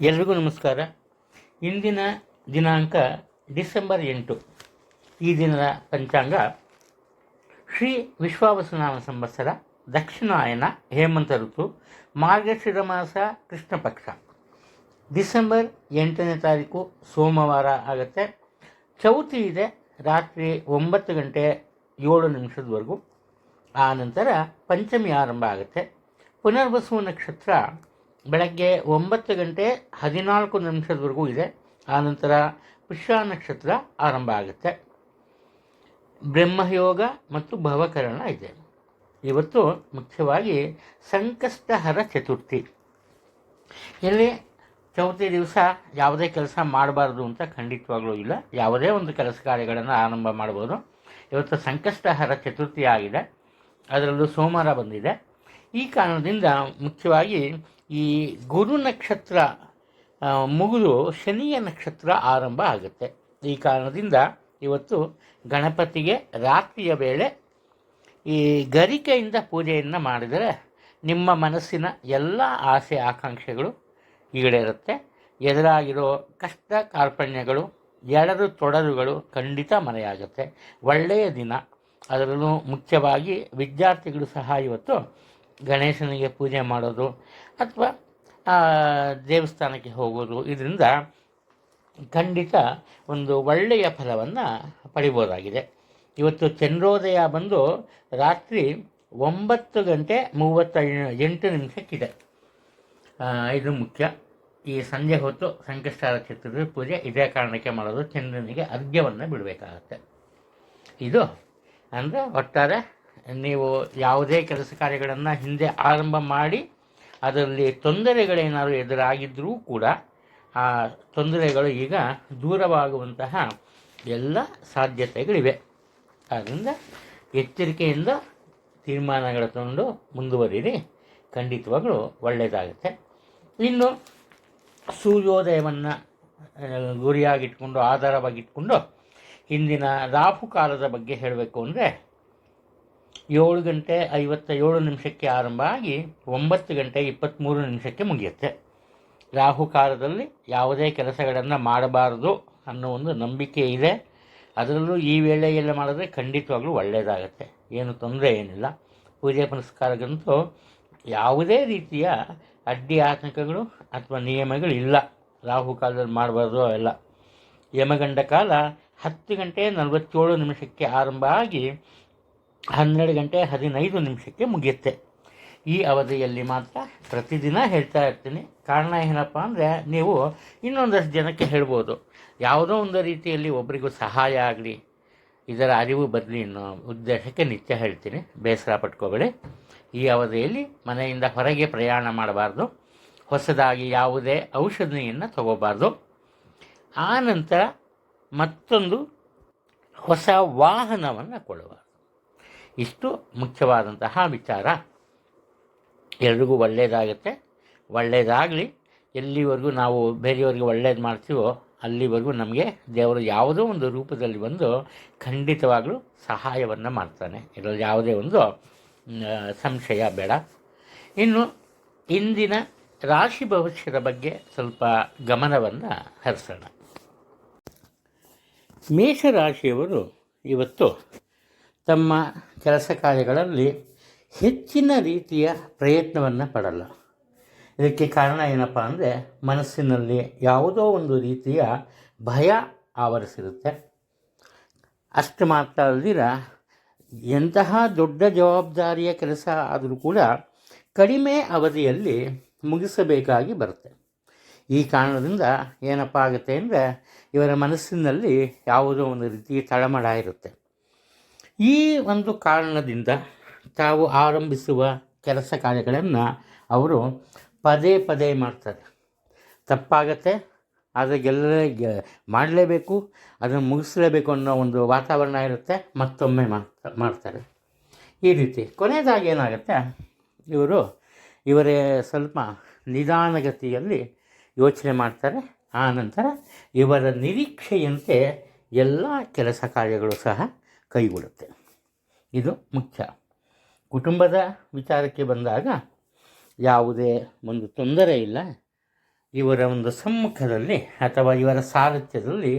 ಎಲ್ರಿಗೂ ನಮಸ್ಕಾರ. ಇಂದಿನ ದಿನಾಂಕ ಡಿಸೆಂಬರ್ 8. ಈ ದಿನದ ಪಂಚಾಂಗ ಶ್ರೀ ವಿಶ್ವಾವಸುನಾಮ ಸಂವತ್ಸರ, ದಕ್ಷಿಣಾಯನ, ಹೇಮಂತ ಋತು, ಮಾರ್ಗಶಿರ ಮಾಸ, ಕೃಷ್ಣ ಪಕ್ಷ. ಡಿಸೆಂಬರ್ 8ನೇ ತಾರೀಕು ಸೋಮವಾರ ಆಗುತ್ತೆ. ಚೌತಿ ಇದೆ ರಾತ್ರಿ 9 ಗಂಟೆ 7 ನಿಮಿಷದವರೆಗೂ. ಆ ನಂತರ ಪಂಚಮಿ ಆರಂಭ ಆಗುತ್ತೆ. ಪುನರ್ವಸು ನಕ್ಷತ್ರ ಬೆಳಗ್ಗೆ 9 ಗಂಟೆ 14 ನಿಮಿಷದವರೆಗೂ ಇದೆ. ಆನಂತರ ಪುಷ್ಯ ನಕ್ಷತ್ರ ಆರಂಭ ಆಗುತ್ತೆ. ಬ್ರಹ್ಮಯೋಗ ಮತ್ತು ಭವಕರಣ ಇದೆ. ಇವತ್ತು ಮುಖ್ಯವಾಗಿ ಸಂಕಷ್ಟಹರ ಚತುರ್ಥಿ. ಇಲ್ಲಿ ಚೌತಿ ದಿವಸ ಯಾವುದೇ ಕೆಲಸ ಮಾಡಬಾರ್ದು ಅಂತ ಖಂಡಿತವಾಗ್ಲೂ ಇಲ್ಲ. ಯಾವುದೇ ಒಂದು ಕೆಲಸ ಕಾರ್ಯಗಳನ್ನು ಆರಂಭ ಮಾಡ್ಬೋದು. ಇವತ್ತು ಸಂಕಷ್ಟಹರ ಚತುರ್ಥಿ ಆಗಿದೆ, ಅದರಲ್ಲೂ ಸೋಮವಾರ ಬಂದಿದೆ. ಈ ಕಾರಣದಿಂದ ಮುಖ್ಯವಾಗಿ ಈ ಗುರು ನಕ್ಷತ್ರ ಮುಗಿದು ಶನಿಯ ನಕ್ಷತ್ರ ಆರಂಭ ಆಗುತ್ತೆ. ಈ ಕಾರಣದಿಂದ ಇವತ್ತು ಗಣಪತಿಗೆ ರಾತ್ರಿಯ ವೇಳೆ ಈ ಗರಿಕೆಯಿಂದ ಪೂಜೆಯನ್ನು ಮಾಡಿದರೆ ನಿಮ್ಮ ಮನಸ್ಸಿನ ಎಲ್ಲ ಆಸೆ ಆಕಾಂಕ್ಷೆಗಳು ಈಡೇರುತ್ತೆ. ಎದುರಾಗಿರೋ ಕಷ್ಟ ಕಾರ್ಪಣ್ಯಗಳು, ಎಡರು ತೊಡರುಗಳು ಖಂಡಿತ ಮರೆಯಾಗುತ್ತೆ. ಒಳ್ಳೆಯ ದಿನ. ಅದರಲ್ಲೂ ಮುಖ್ಯವಾಗಿ ವಿದ್ಯಾರ್ಥಿಗಳು ಸಹ ಇವತ್ತು ಗಣೇಶನಿಗೆ ಪೂಜೆ ಮಾಡೋದು ಅಥವಾ ದೇವಸ್ಥಾನಕ್ಕೆ ಹೋಗೋದು, ಇದರಿಂದ ಖಂಡಿತ ಒಂದು ಒಳ್ಳೆಯ ಫಲವನ್ನು ಪಡಿಬೋದಾಗಿದೆ. ಇವತ್ತು ಚಂದ್ರೋದಯ ಬಂದು ರಾತ್ರಿ 9 ಗಂಟೆ 38 ನಿಮಿಷಕ್ಕಿದೆ. ಇದು ಮುಖ್ಯ. ಈ ಸಂಜೆ ಹೊತ್ತು ಸಂಕಷ್ಟಹರ ಚತುರ್ಥಿ ಪೂಜೆ ಇದೇ ಕಾರಣಕ್ಕೆ ಮಾಡೋದು. ಚಂದ್ರನಿಗೆ ಅರ್ಘ್ಯವನ್ನು ಬಿಡಬೇಕಾಗತ್ತೆ. ಇದು ಅಂದರೆ ಒಟ್ಟಾರೆ ನೀವು ಯಾವುದೇ ಕೆಲಸ ಕಾರ್ಯಗಳನ್ನು ಹಿಂದೆ ಆರಂಭ ಮಾಡಿ ಅದರಲ್ಲಿ ತೊಂದರೆಗಳೇನಾದರೂ ಎದುರಾಗಿದ್ದರೂ ಕೂಡ ಆ ತೊಂದರೆಗಳು ಈಗ ದೂರವಾಗುವಂತಹ ಎಲ್ಲ ಸಾಧ್ಯತೆಗಳಿವೆ. ಆದ್ದರಿಂದ ಎಚ್ಚರಿಕೆಯಿಂದ ತೀರ್ಮಾನಗಳು ತಗೊಂಡು ಮುಂದುವರಿರಿ, ಖಂಡಿತವಾಗಲೂ ಒಳ್ಳೆಯದಾಗುತ್ತೆ. ಇನ್ನು ಸೂರ್ಯೋದಯವನ್ನು ಗುರಿಯಾಗಿಟ್ಕೊಂಡು ಆಧಾರವಾಗಿಟ್ಕೊಂಡು ಇಂದಿನ ರಾಹುಕಾಲದ ಬಗ್ಗೆ ಹೇಳಬೇಕು ಅಂದರೆ 7 ಗಂಟೆ 57 ನಿಮಿಷಕ್ಕೆ ಆರಂಭ ಆಗಿ 9 ಗಂಟೆ 23 ನಿಮಿಷಕ್ಕೆ ಮುಗಿಯುತ್ತೆ. ರಾಹುಕಾಲದಲ್ಲಿ ಯಾವುದೇ ಕೆಲಸಗಳನ್ನು ಮಾಡಬಾರದು ಅನ್ನೋ ಒಂದು ನಂಬಿಕೆ ಇದೆ. ಅದರಲ್ಲೂ ಈ ವೇಳೆಯೆಲ್ಲ ಮಾಡಿದ್ರೆ ಖಂಡಿತವಾಗ್ಲೂ ಒಳ್ಳೆಯದಾಗತ್ತೆ. ಏನು ತೊಂದರೆ ಏನಿಲ್ಲ. ಪೂಜೆ ಪುನಸ್ಕಾರಕ್ಕಂತೂ ಯಾವುದೇ ರೀತಿಯ ಅಡ್ಡಿ ಆತಂಕಗಳು ಅಥವಾ ನಿಯಮಗಳಿಲ್ಲ. ರಾಹುಕಾಲದಲ್ಲಿ ಮಾಡಬಾರ್ದು ಅವೆಲ್ಲ. ಯಮಗಂಡ ಕಾಲ 10 ಗಂಟೆ 47 ನಿಮಿಷಕ್ಕೆ ಆರಂಭ ಆಗಿ 12 ಗಂಟೆ 15 ನಿಮಿಷಕ್ಕೆ ಮುಗಿಯುತ್ತೆ. ಈ ಅವಧಿಯಲ್ಲಿ ಮಾತ್ರ ಪ್ರತಿದಿನ ಹೇಳ್ತಾ ಇರ್ತೀನಿ. ಕಾರಣ ಏನಪ್ಪ ಅಂದರೆ, ನೀವು ಇನ್ನೊಂದಷ್ಟು ಜನಕ್ಕೆ ಹೇಳ್ಬೋದು, ಯಾವುದೋ ಒಂದು ರೀತಿಯಲ್ಲಿ ಒಬ್ಬರಿಗೂ ಸಹಾಯ ಆಗಲಿ, ಇದರ ಅರಿವು ಬರಲಿ ಅನ್ನೋ ಉದ್ದೇಶಕ್ಕೆ ನಿತ್ಯ ಹೇಳ್ತೀನಿ. ಬೇಸರ ಪಟ್ಕೋಬೇಡಿ. ಈ ಅವಧಿಯಲ್ಲಿ ಮನೆಯಿಂದ ಹೊರಗೆ ಪ್ರಯಾಣ ಮಾಡಬಾರ್ದು. ಹೊಸದಾಗಿ ಯಾವುದೇ ಔಷಧಿಯನ್ನು ತಗೋಬಾರ್ದು. ಆ ನಂತರ ಮತ್ತೊಂದು ಹೊಸ ವಾಹನವನ್ನು ಕೊಳ್ಳಬಾರ್ದು. ಇಷ್ಟು ಮುಖ್ಯವಾದಂತಹ ವಿಚಾರ. ಎಲ್ರಿಗೂ ಒಳ್ಳೆಯದಾಗುತ್ತೆ. ಒಳ್ಳೆಯದಾಗಲಿ. ಎಲ್ಲಿವರೆಗೂ ನಾವು ಬೇರೆಯವರಿಗೆ ಒಳ್ಳೇದು ಮಾಡ್ತೀವೋ ಅಲ್ಲಿವರೆಗೂ ನಮಗೆ ದೇವರು ಯಾವುದೋ ಒಂದು ರೂಪದಲ್ಲಿ ಬಂದು ಖಂಡಿತವಾಗಲೂ ಸಹಾಯವನ್ನು ಮಾಡ್ತಾನೆ. ಇದರಲ್ಲಿ ಯಾವುದೇ ಒಂದು ಸಂಶಯ ಬೇಡ. ಇನ್ನು ಇಂದಿನ ರಾಶಿ ಭವಿಷ್ಯದ ಬಗ್ಗೆ ಸ್ವಲ್ಪ ಗಮನವನ್ನು ಹರಿಸೋಣ. ಮೇಷರಾಶಿಯವರು ಇವತ್ತು ತಮ್ಮ ಕೆಲಸ ಕಾರ್ಯಗಳಲ್ಲಿ ಹೆಚ್ಚಿನ ರೀತಿಯ ಪ್ರಯತ್ನವನ್ನು ಪಡಲ್ಲ. ಇದಕ್ಕೆ ಕಾರಣ ಏನಪ್ಪ ಅಂದರೆ, ಮನಸ್ಸಿನಲ್ಲಿ ಯಾವುದೋ ಒಂದು ರೀತಿಯ ಭಯ ಆವರಿಸಿರುತ್ತೆ. ಅಷ್ಟು ಮಾತ್ರ ಅಲ್ದಿರ, ಎಂತಹ ದೊಡ್ಡ ಜವಾಬ್ದಾರಿಯ ಕೆಲಸ ಆದರೂ ಕೂಡ ಕಡಿಮೆ ಅವಧಿಯಲ್ಲಿ ಮುಗಿಸಬೇಕಾಗಿ ಬರುತ್ತೆ. ಈ ಕಾರಣದಿಂದ ಏನಪ್ಪ ಆಗುತ್ತೆ ಅಂದರೆ, ಇವರ ಮನಸ್ಸಿನಲ್ಲಿ ಯಾವುದೋ ಒಂದು ರೀತಿ ತಳಮಳ ಇರುತ್ತೆ. ಈ ಒಂದು ಕಾರಣದಿಂದ ತಾವು ಆರಂಭಿಸುವ ಕೆಲಸ ಕಾರ್ಯಗಳನ್ನು ಅವರು ಪದೇ ಪದೇ ಮಾಡ್ತಾರೆ. ತಪ್ಪಾಗತ್ತೆ, ಆದರೆ ಮಾಡಲೇಬೇಕು, ಅದನ್ನು ಮುಗಿಸಲೇಬೇಕು ಅನ್ನೋ ಒಂದು ವಾತಾವರಣ ಇರುತ್ತೆ. ಮತ್ತೊಮ್ಮೆ ಮಾಡ್ತಾರೆ. ಈ ರೀತಿ ಕೊನೆಯದಾಗಿ ಏನಾಗುತ್ತೆ, ಇವರೇ ಸ್ವಲ್ಪ ನಿಧಾನಗತಿಯಲ್ಲಿ ಯೋಚನೆ ಮಾಡ್ತಾರೆ. ಆ ನಂತರ ಇವರ ನಿರೀಕ್ಷೆಯಂತೆ ಎಲ್ಲ ಕೆಲಸ ಕಾರ್ಯಗಳು ಸಹ ಕೈಗೂಡುತ್ತೆ. ಇದು ಮುಖ್ಯ. ಕುಟುಂಬದ ವಿಚಾರಕ್ಕೆ ಬಂದಾಗ ಯಾವುದೇ ಒಂದು ತೊಂದರೆ ಇಲ್ಲ. ಇವರ ಒಂದು ಸಮ್ಮುಖದಲ್ಲಿ ಅಥವಾ ಇವರ ಸಾರಥ್ಯದಲ್ಲಿ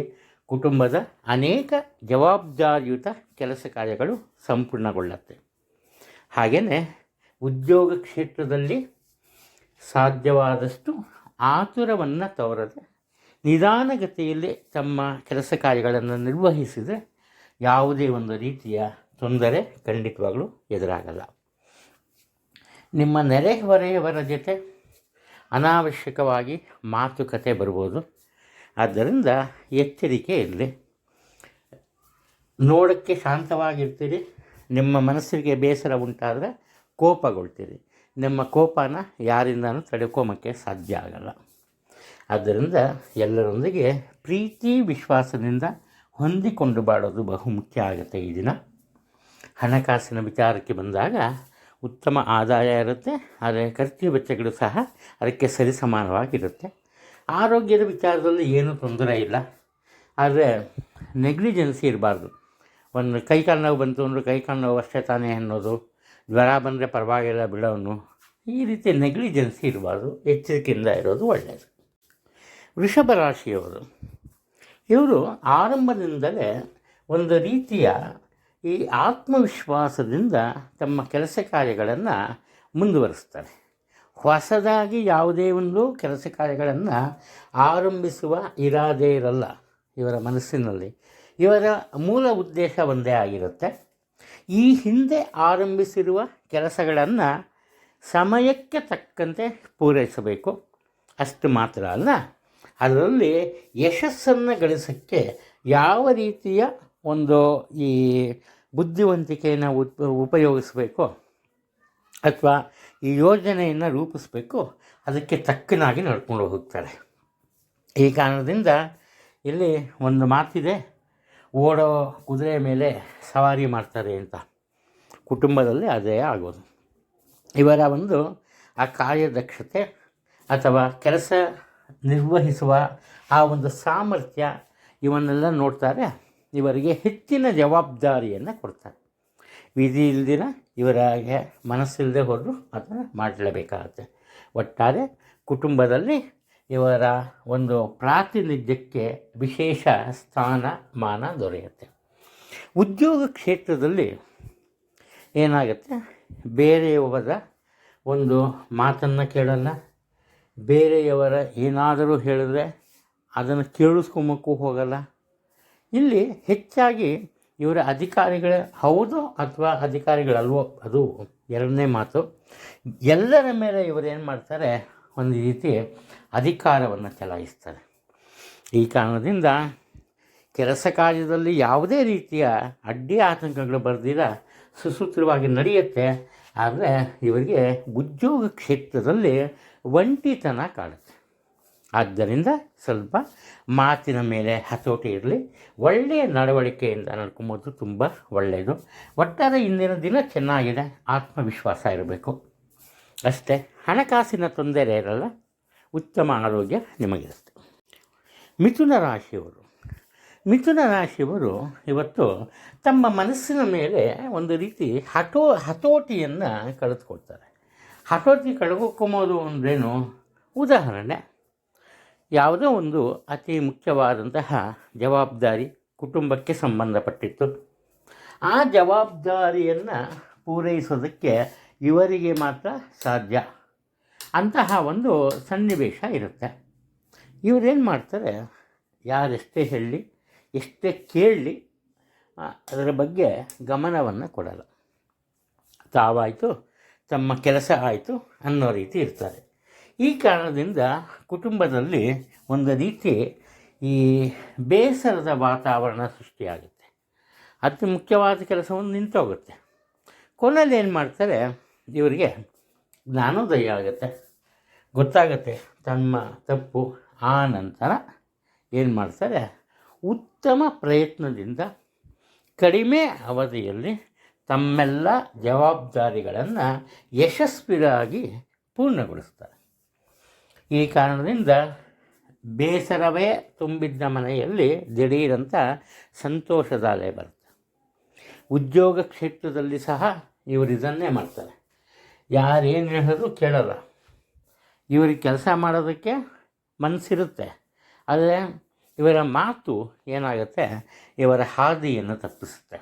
ಕುಟುಂಬದ ಅನೇಕ ಜವಾಬ್ದಾರಿಯುತ ಕೆಲಸ ಕಾರ್ಯಗಳು ಸಂಪೂರ್ಣಗೊಳ್ಳುತ್ತೆ. ಹಾಗೆಯೇ ಉದ್ಯೋಗ ಕ್ಷೇತ್ರದಲ್ಲಿ ಸಾಧ್ಯವಾದಷ್ಟು ಆತುರವನ್ನು ತೋರದೆ ನಿಧಾನಗತಿಯಲ್ಲಿ ತಮ್ಮ ಕೆಲಸ ಕಾರ್ಯಗಳನ್ನು ನಿರ್ವಹಿಸಿದರೆ ಯಾವುದೇ ಒಂದು ರೀತಿಯ ತೊಂದರೆ ಖಂಡಿತವಾಗಲೂ ಎದುರಾಗಲ್ಲ. ನಿಮ್ಮ ನೆರೆಹೊರೆಯವರ ಜೊತೆ ಅನಾವಶ್ಯಕವಾಗಿ ಮಾತುಕತೆ ಬರ್ಬೋದು. ಆದ್ದರಿಂದ ಎಚ್ಚರಿಕೆ ಇರಲಿ. ನೋಡೋಕ್ಕೆ ಶಾಂತವಾಗಿರ್ತೀರಿ, ನಿಮ್ಮ ಮನಸ್ಸಿಗೆ ಬೇಸರ ಉಂಟಾದರೆ ಕೋಪಗೊಳ್ತೀರಿ. ನಿಮ್ಮ ಕೋಪನ ಯಾರಿಂದನೂ ತಡೆಕೊಂಬಕ್ಕೆ ಸಾಧ್ಯ ಆಗಲ್ಲ. ಆದ್ದರಿಂದ ಎಲ್ಲರೊಂದಿಗೆ ಪ್ರೀತಿ ವಿಶ್ವಾಸದಿಂದ ಹೊಂದಿಕೊಂಡು ಬಾಳೋದು ಬಹುಮುಖ್ಯ ಆಗುತ್ತೆ. ಈ ದಿನ ಹಣಕಾಸಿನ ವಿಚಾರಕ್ಕೆ ಬಂದಾಗ ಉತ್ತಮ ಆದಾಯ ಇರುತ್ತೆ, ಆದರೆ ಖರ್ಚು ವೆಚ್ಚಗಳು ಸಹ ಅದಕ್ಕೆ ಸರಿಸಮಾನವಾಗಿರುತ್ತೆ. ಆರೋಗ್ಯದ ವಿಚಾರದಲ್ಲಿ ಏನೂ ತೊಂದರೆ ಇಲ್ಲ, ಆದರೆ ನೆಗ್ಲಿಜೆನ್ಸಿ ಇರಬಾರ್ದು. ಒಂದು ಕೈಕಾಲು ನೋವು ಬಂತು ಅಂದರೆ ಕೈಕಾಲು ನೋವು ಅಷ್ಟೇ ತಾನೇ ಅನ್ನೋದು, ಜ್ವರ ಬಂದರೆ ಪರವಾಗಿಲ್ಲ ಬಿಡೋನು, ಈ ರೀತಿ ನೆಗ್ಲಿಜೆನ್ಸಿ ಇರಬಾರ್ದು. ಎಚ್ಚರಿಕೆಯಿಂದ ಇರೋದು ಒಳ್ಳೆಯದು. ವೃಷಭ ರಾಶಿಯವರು, ಇವರು ಆರಂಭದಿಂದಲೇ ಒಂದು ರೀತಿಯ ಈ ಆತ್ಮವಿಶ್ವಾಸದಿಂದ ತಮ್ಮ ಕೆಲಸ ಕಾರ್ಯಗಳನ್ನು ಮುಂದುವರಿಸ್ತಾರೆ. ಹೊಸದಾಗಿ ಯಾವುದೇ ಒಂದು ಕೆಲಸ ಕಾರ್ಯಗಳನ್ನು ಆರಂಭಿಸುವ ಇರಾದೆ ಇರಲ್ಲ ಇವರ ಮನಸ್ಸಿನಲ್ಲಿ. ಇವರ ಮೂಲ ಉದ್ದೇಶ ಒಂದೇ ಆಗಿರುತ್ತೆ. ಈ ಹಿಂದೆ ಆರಂಭಿಸಿರುವ ಕೆಲಸಗಳನ್ನು ಸಮಯಕ್ಕೆ ತಕ್ಕಂತೆ ಪೂರೈಸಬೇಕು. ಅಷ್ಟು ಮಾತ್ರ ಅಲ್ಲ, ಅದರಲ್ಲಿ ಯಶಸ್ಸನ್ನು ಗಳಿಸೋಕ್ಕೆ ಯಾವ ರೀತಿಯ ಒಂದು ಈ ಬುದ್ಧಿವಂತಿಕೆಯನ್ನು ಉಪಯೋಗಿಸಬೇಕು ಅಥವಾ ಈ ಯೋಜನೆಯನ್ನು ರೂಪಿಸಬೇಕು, ಅದಕ್ಕೆ ತಕ್ಕನಾಗಿ ನಡ್ಕೊಂಡು ಹೋಗ್ತಾರೆ. ಈ ಕಾರಣದಿಂದ ಇಲ್ಲಿ ಒಂದು ಮಾತಿದೆ, ಓಡೋ ಕುದುರೆ ಮೇಲೆ ಸವಾರಿ ಮಾಡ್ತಾರೆ ಅಂತ. ಕುಟುಂಬದಲ್ಲಿ ಅದೇ ಆಗೋದು. ಇವರ ಒಂದು ಆ ಕಾರ್ಯದಕ್ಷತೆ ಅಥವಾ ಕೆಲಸ ನಿರ್ವಹಿಸುವ ಆ ಒಂದು ಸಾಮರ್ಥ್ಯ ಇವನ್ನೆಲ್ಲ ನೋಡ್ತಾರೆ. ಇವರಿಗೆ ಹೆಚ್ಚಿನ ಜವಾಬ್ದಾರಿಯನ್ನು ಕೊಡ್ತಾರೆ. ವಿಧಿ ಇಲ್ದಿರ ಇವರಿಗೆ ಮನಸ್ಸಿಲ್ಲದೆ ಹೋದರೂ ಅದನ್ನು ಮಾಡಲೇಬೇಕಾಗತ್ತೆ. ಒಟ್ಟಾರೆ ಕುಟುಂಬದಲ್ಲಿ ಇವರ ಒಂದು ಪ್ರಾತಿನಿಧ್ಯಕ್ಕೆ ವಿಶೇಷ ಸ್ಥಾನಮಾನ ದೊರೆಯುತ್ತೆ. ಉದ್ಯೋಗ ಕ್ಷೇತ್ರದಲ್ಲಿ ಏನಾಗುತ್ತೆ, ಬೇರೆಯವರ ಒಂದು ಮಾತನ್ನು ಕೇಳಲ್ಲ, ಬೇರೆಯವರ ಏನಾದರೂ ಹೇಳಿದ್ರೆ ಅದನ್ನು ಕೇಳಿಸ್ಕೊಂಬಕ್ಕೂ ಹೋಗಲ್ಲ. ಇಲ್ಲಿ ಹೆಚ್ಚಾಗಿ ಇವರ ಅಧಿಕಾರಿಗಳೇ ಹೌದು ಅಥವಾ ಅಧಿಕಾರಿಗಳಲ್ವೋ ಅದು ಎರಡನೇ ಮಾತು. ಎಲ್ಲರ ಮೇಲೆ ಇವರೇನು ಮಾಡ್ತಾರೆ, ಒಂದು ರೀತಿ ಅಧಿಕಾರವನ್ನು ಚಲಾಯಿಸ್ತಾರೆ. ಈ ಕಾರಣದಿಂದ ಕೆಲಸ ಕಾರ್ಯದಲ್ಲಿ ಯಾವುದೇ ರೀತಿಯ ಅಡ್ಡಿ ಆತಂಕಗಳು ಬರೆದಿರ ಸುಸೂತ್ರವಾಗಿ ನಡೆಯುತ್ತೆ. ಆದರೆ ಇವರಿಗೆ ಉದ್ಯೋಗ ಕ್ಷೇತ್ರದಲ್ಲಿ ಒಂಟಿತನ ಕಾಡುತ್ತೆ. ಆದ್ದರಿಂದ ಸ್ವಲ್ಪ ಮಾತಿನ ಮೇಲೆ ಹತೋಟಿ ಇರಲಿ, ಒಳ್ಳೆಯ ನಡವಳಿಕೆಯಿಂದ ನಡ್ಕೊಂಬೋದು ತುಂಬ ಒಳ್ಳೆಯದು. ಒಟ್ಟಾರೆ ಇಂದಿನ ದಿನ ಚೆನ್ನಾಗಿದೆ, ಆತ್ಮವಿಶ್ವಾಸ ಇರಬೇಕು ಅಷ್ಟೇ. ಹಣಕಾಸಿನ ತೊಂದರೆ ಇರಲ್ಲ, ಉತ್ತಮ ಆರೋಗ್ಯ ನಿಮಗಿರುತ್ತೆ. ಮಿಥುನ ರಾಶಿಯವರು ಇವತ್ತು ತಮ್ಮ ಮನಸ್ಸಿನ ಮೇಲೆ ಒಂದು ರೀತಿ ಹತೋಟಿಯನ್ನು ಕಳೆದುಕೊಳ್ತಾರೆ. ಹತೋಟಿ ಕಳೆದುಕೊಂಬೋದು ಅಂದ್ರೇನು, ಉದಾಹರಣೆ, ಯಾವುದೋ ಒಂದು ಅತಿ ಮುಖ್ಯವಾದಂತಹ ಜವಾಬ್ದಾರಿ ಕುಟುಂಬಕ್ಕೆ ಸಂಬಂಧಪಟ್ಟಿತ್ತು. ಆ ಜವಾಬ್ದಾರಿಯನ್ನು ಪೂರೈಸೋದಕ್ಕೆ ಇವರಿಗೆ ಮಾತ್ರ ಸಾಧ್ಯ. ಅಂತಹ ಒಂದು ಸನ್ನಿವೇಶ ಇರುತ್ತೆ. ಇವರೇನು ಮಾಡ್ತಾರೆ, ಯಾರೆಷ್ಟೇ ಹೇಳಲಿ ಎಷ್ಟೇ ಕೇಳಲಿ ಅದರ ಬಗ್ಗೆ ಗಮನವನ್ನು ಕೊಡಲ್ಲ. ತಾವಾಯಿತು ತಮ್ಮ ಕೆಲಸ ಆಯಿತು ಅನ್ನೋ ರೀತಿ ಇರ್ತಾರೆ. ಈ ಕಾರಣದಿಂದ ಕುಟುಂಬದಲ್ಲಿ ಒಂದು ರೀತಿ ಈ ಬೇಸರದ ವಾತಾವರಣ ಸೃಷ್ಟಿಯಾಗುತ್ತೆ. ಅತಿ ಮುಖ್ಯವಾದ ಕೆಲಸವನ್ನು ನಿಂತೋಗುತ್ತೆ. ಕೊನೆಯಲ್ಲಿ ಏನು ಮಾಡ್ತಾರೆ, ಇವರಿಗೆ ಜ್ಞಾನೋದಯ ಆಗುತ್ತೆ, ಗೊತ್ತಾಗುತ್ತೆ ತಮ್ಮ ತಪ್ಪು. ಆ ನಂತರ ಏನು ಮಾಡ್ತಾರೆ, ಉತ್ತಮ ಪ್ರಯತ್ನದಿಂದ ಕಡಿಮೆ ಅವಧಿಯಲ್ಲಿ ತಮ್ಮೆಲ್ಲ ಜವಾಬ್ದಾರಿಗಳನ್ನು ಯಶಸ್ವಿಯಾಗಿ ಪೂರ್ಣಗೊಳಿಸ್ತಾರೆ. ಈ ಕಾರಣದಿಂದ ಬೇಸರವೇ ತುಂಬಿದ್ದ ಮನೆಯಲ್ಲಿ ದಿಢೀರಂತ ಸಂತೋಷದ ಅಲೆ ಬರುತ್ತೆ. ಉದ್ಯೋಗ ಕ್ಷೇತ್ರದಲ್ಲಿ ಸಹ ಇವರು ಇದನ್ನೇ ಮಾಡ್ತಾರೆ. ಯಾರೇನು ಹೇಳಿದ್ರು ಕೇಳಲ್ಲ. ಇವರಿಗೆ ಕೆಲಸ ಮಾಡೋದಕ್ಕೆ ಮನಸ್ಸಿರುತ್ತೆ. ಆದರೆ ಇವರ ಮಾತು ಏನಾಗುತ್ತೆ, ಇವರ ಹಾದಿಯನ್ನು ತಪ್ಪಿಸುತ್ತೆ.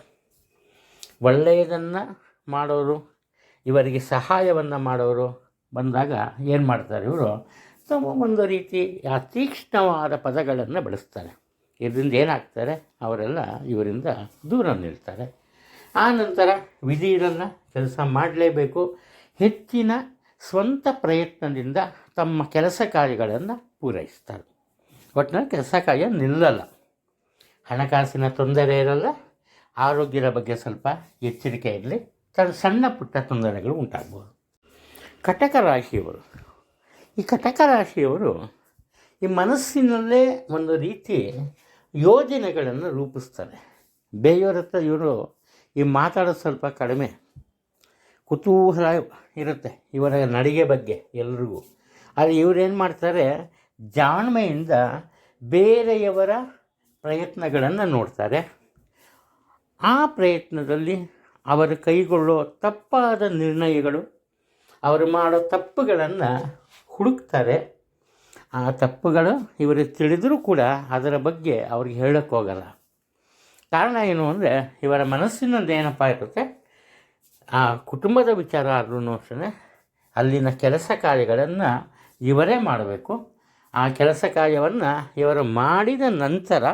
ಒಳ್ಳೆಯದನ್ನು ಮಾಡೋರು, ಇವರಿಗೆ ಸಹಾಯವನ್ನು ಮಾಡೋರು ಬಂದಾಗ ಏನು ಮಾಡ್ತಾರೆ, ಇವರು ತಮ್ಮ ಒಂದು ರೀತಿ ತೀಕ್ಷ್ಣವಾದ ಪದಗಳನ್ನು ಬಳಸ್ತಾರೆ. ಇದರಿಂದ ಏನಾಗ್ತಾರೆ, ಅವರೆಲ್ಲ ಇವರಿಂದ ದೂರ ನಿಲ್ತಾರೆ. ಆ ನಂತರ ವಿಧಿ ಇರಲ್ಲ, ಕೆಲಸ ಮಾಡಲೇಬೇಕು. ಹೆಚ್ಚಿನ ಸ್ವಂತ ಪ್ರಯತ್ನದಿಂದ ತಮ್ಮ ಕೆಲಸ ಕಾರ್ಯಗಳನ್ನು ಪೂರೈಸ್ತಾರೆ. ಒಟ್ಟಿನಲ್ಲಿ ಕೆಲಸ ಕಾರ್ಯ ನಿಲ್ಲಲ್ಲ. ಹಣಕಾಸಿನ ತೊಂದರೆ ಇರಲ್ಲ. ಆರೋಗ್ಯದ ಬಗ್ಗೆ ಸ್ವಲ್ಪ ಎಚ್ಚರಿಕೆ ಇರಲಿ. ಸಣ್ಣ ಪುಟ್ಟ ತೊಂದರೆಗಳು ಉಂಟಾಗ್ಬೋದು. ಕಟಕ ರಾಶಿಯವರು, ಈ ಕಟಕ ರಾಶಿಯವರು ಈ ಮನಸ್ಸಿನಲ್ಲೇ ಒಂದು ರೀತಿ ಯೋಜನೆಗಳನ್ನು ರೂಪಿಸ್ತಾರೆ. ಬೇರೆಯವ್ರ ಹತ್ರ ಇವರು ಈ ಮಾತಾಡೋದು ಸ್ವಲ್ಪ ಕಡಿಮೆ. ಕುತೂಹಲ ಇರುತ್ತೆ ಇವರ ನಡಿಗೆ ಬಗ್ಗೆ ಎಲ್ರಿಗೂ. ಆದರೆ ಇವರೇನು ಮಾಡ್ತಾರೆ, ಜಾಣ್ಮೆಯಿಂದ ಬೇರೆಯವರ ಪ್ರಯತ್ನಗಳನ್ನು ನೋಡ್ತಾರೆ. ಆ ಪ್ರಯತ್ನದಲ್ಲಿ ಅವರು ಕೈಗೊಳ್ಳೋ ತಪ್ಪಾದ ನಿರ್ಣಯಗಳು, ಅವರು ಮಾಡೋ ತಪ್ಪುಗಳನ್ನು ಹುಡುಕ್ತಾರೆ. ಆ ತಪ್ಪುಗಳು ಇವರಿಗೆ ತಿಳಿದರೂ ಕೂಡ ಅದರ ಬಗ್ಗೆ ಅವ್ರಿಗೆ ಹೇಳೋಕ್ಕೋಗಲ್ಲ. ಕಾರಣ ಏನು ಅಂದರೆ, ಇವರ ಮನಸ್ಸಿನಲ್ಲಿ ಏನಪ್ಪ ಇರುತ್ತೆ, ಆ ಕುಟುಂಬದ ವಿಚಾರ ಆದ್ರೂ ಅಷ್ಟೇ ಅಲ್ಲಿನ ಕೆಲಸ ಕಾರ್ಯಗಳನ್ನು ಇವರೇ ಮಾಡಬೇಕು. ಆ ಕೆಲಸ ಕಾರ್ಯವನ್ನು ಇವರು ಮಾಡಿದ ನಂತರ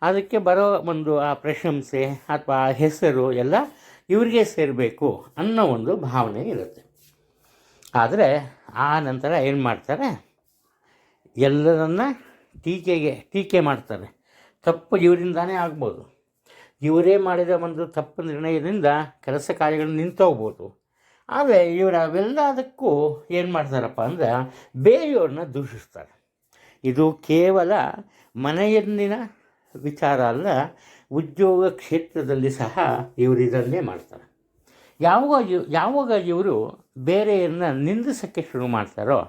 ಅದಕ್ಕೆ ಬರೋ ಒಂದು ಆ ಪ್ರಶಂಸೆ ಅಥವಾ ಆ ಹೆಸರು ಎಲ್ಲ ಇವರಿಗೆ ಸೇರಬೇಕು ಅನ್ನೋ ಒಂದು ಭಾವನೆ ಇರುತ್ತೆ. ಆದರೆ ಆ ನಂತರ ಏನು ಮಾಡ್ತಾರೆ, ಎಲ್ಲರನ್ನ ಟೀಕೆ ಮಾಡ್ತಾರೆ. ತಪ್ಪು ಇವರಿಂದಾನೇ ಆಗ್ಬೋದು. ಇವರೇ ಮಾಡಿದ ಒಂದು ತಪ್ಪು ನಿರ್ಣಯದಿಂದ ಕೆಲಸ ಕಾರ್ಯಗಳು ನಿಂತೋಗ್ಬೋದು. ಆದರೆ ಇವರು ಅವೆಲ್ಲದಕ್ಕೂ ಏನು ಮಾಡ್ತಾರಪ್ಪ ಅಂದರೆ, ಬೇರೆಯವ್ರನ್ನ ದೂಷಿಸ್ತಾರೆ. ಇದು ಕೇವಲ ಮನೆಯಲ್ಲಿನ ವಿಚಾರ ಅಲ್ಲ, ಉದ್ಯೋಗ ಕ್ಷೇತ್ರದಲ್ಲಿ ಸಹ ಇವರು ಇದನ್ನೇ ಮಾಡ್ತಾರೆ. ಯಾವಾಗ ಇವರು ಬೇರೆಯವ್ರನ್ನ ನಿಂದಿಸೋಕ್ಕೆ ಶುರು ಮಾಡ್ತಾರೋ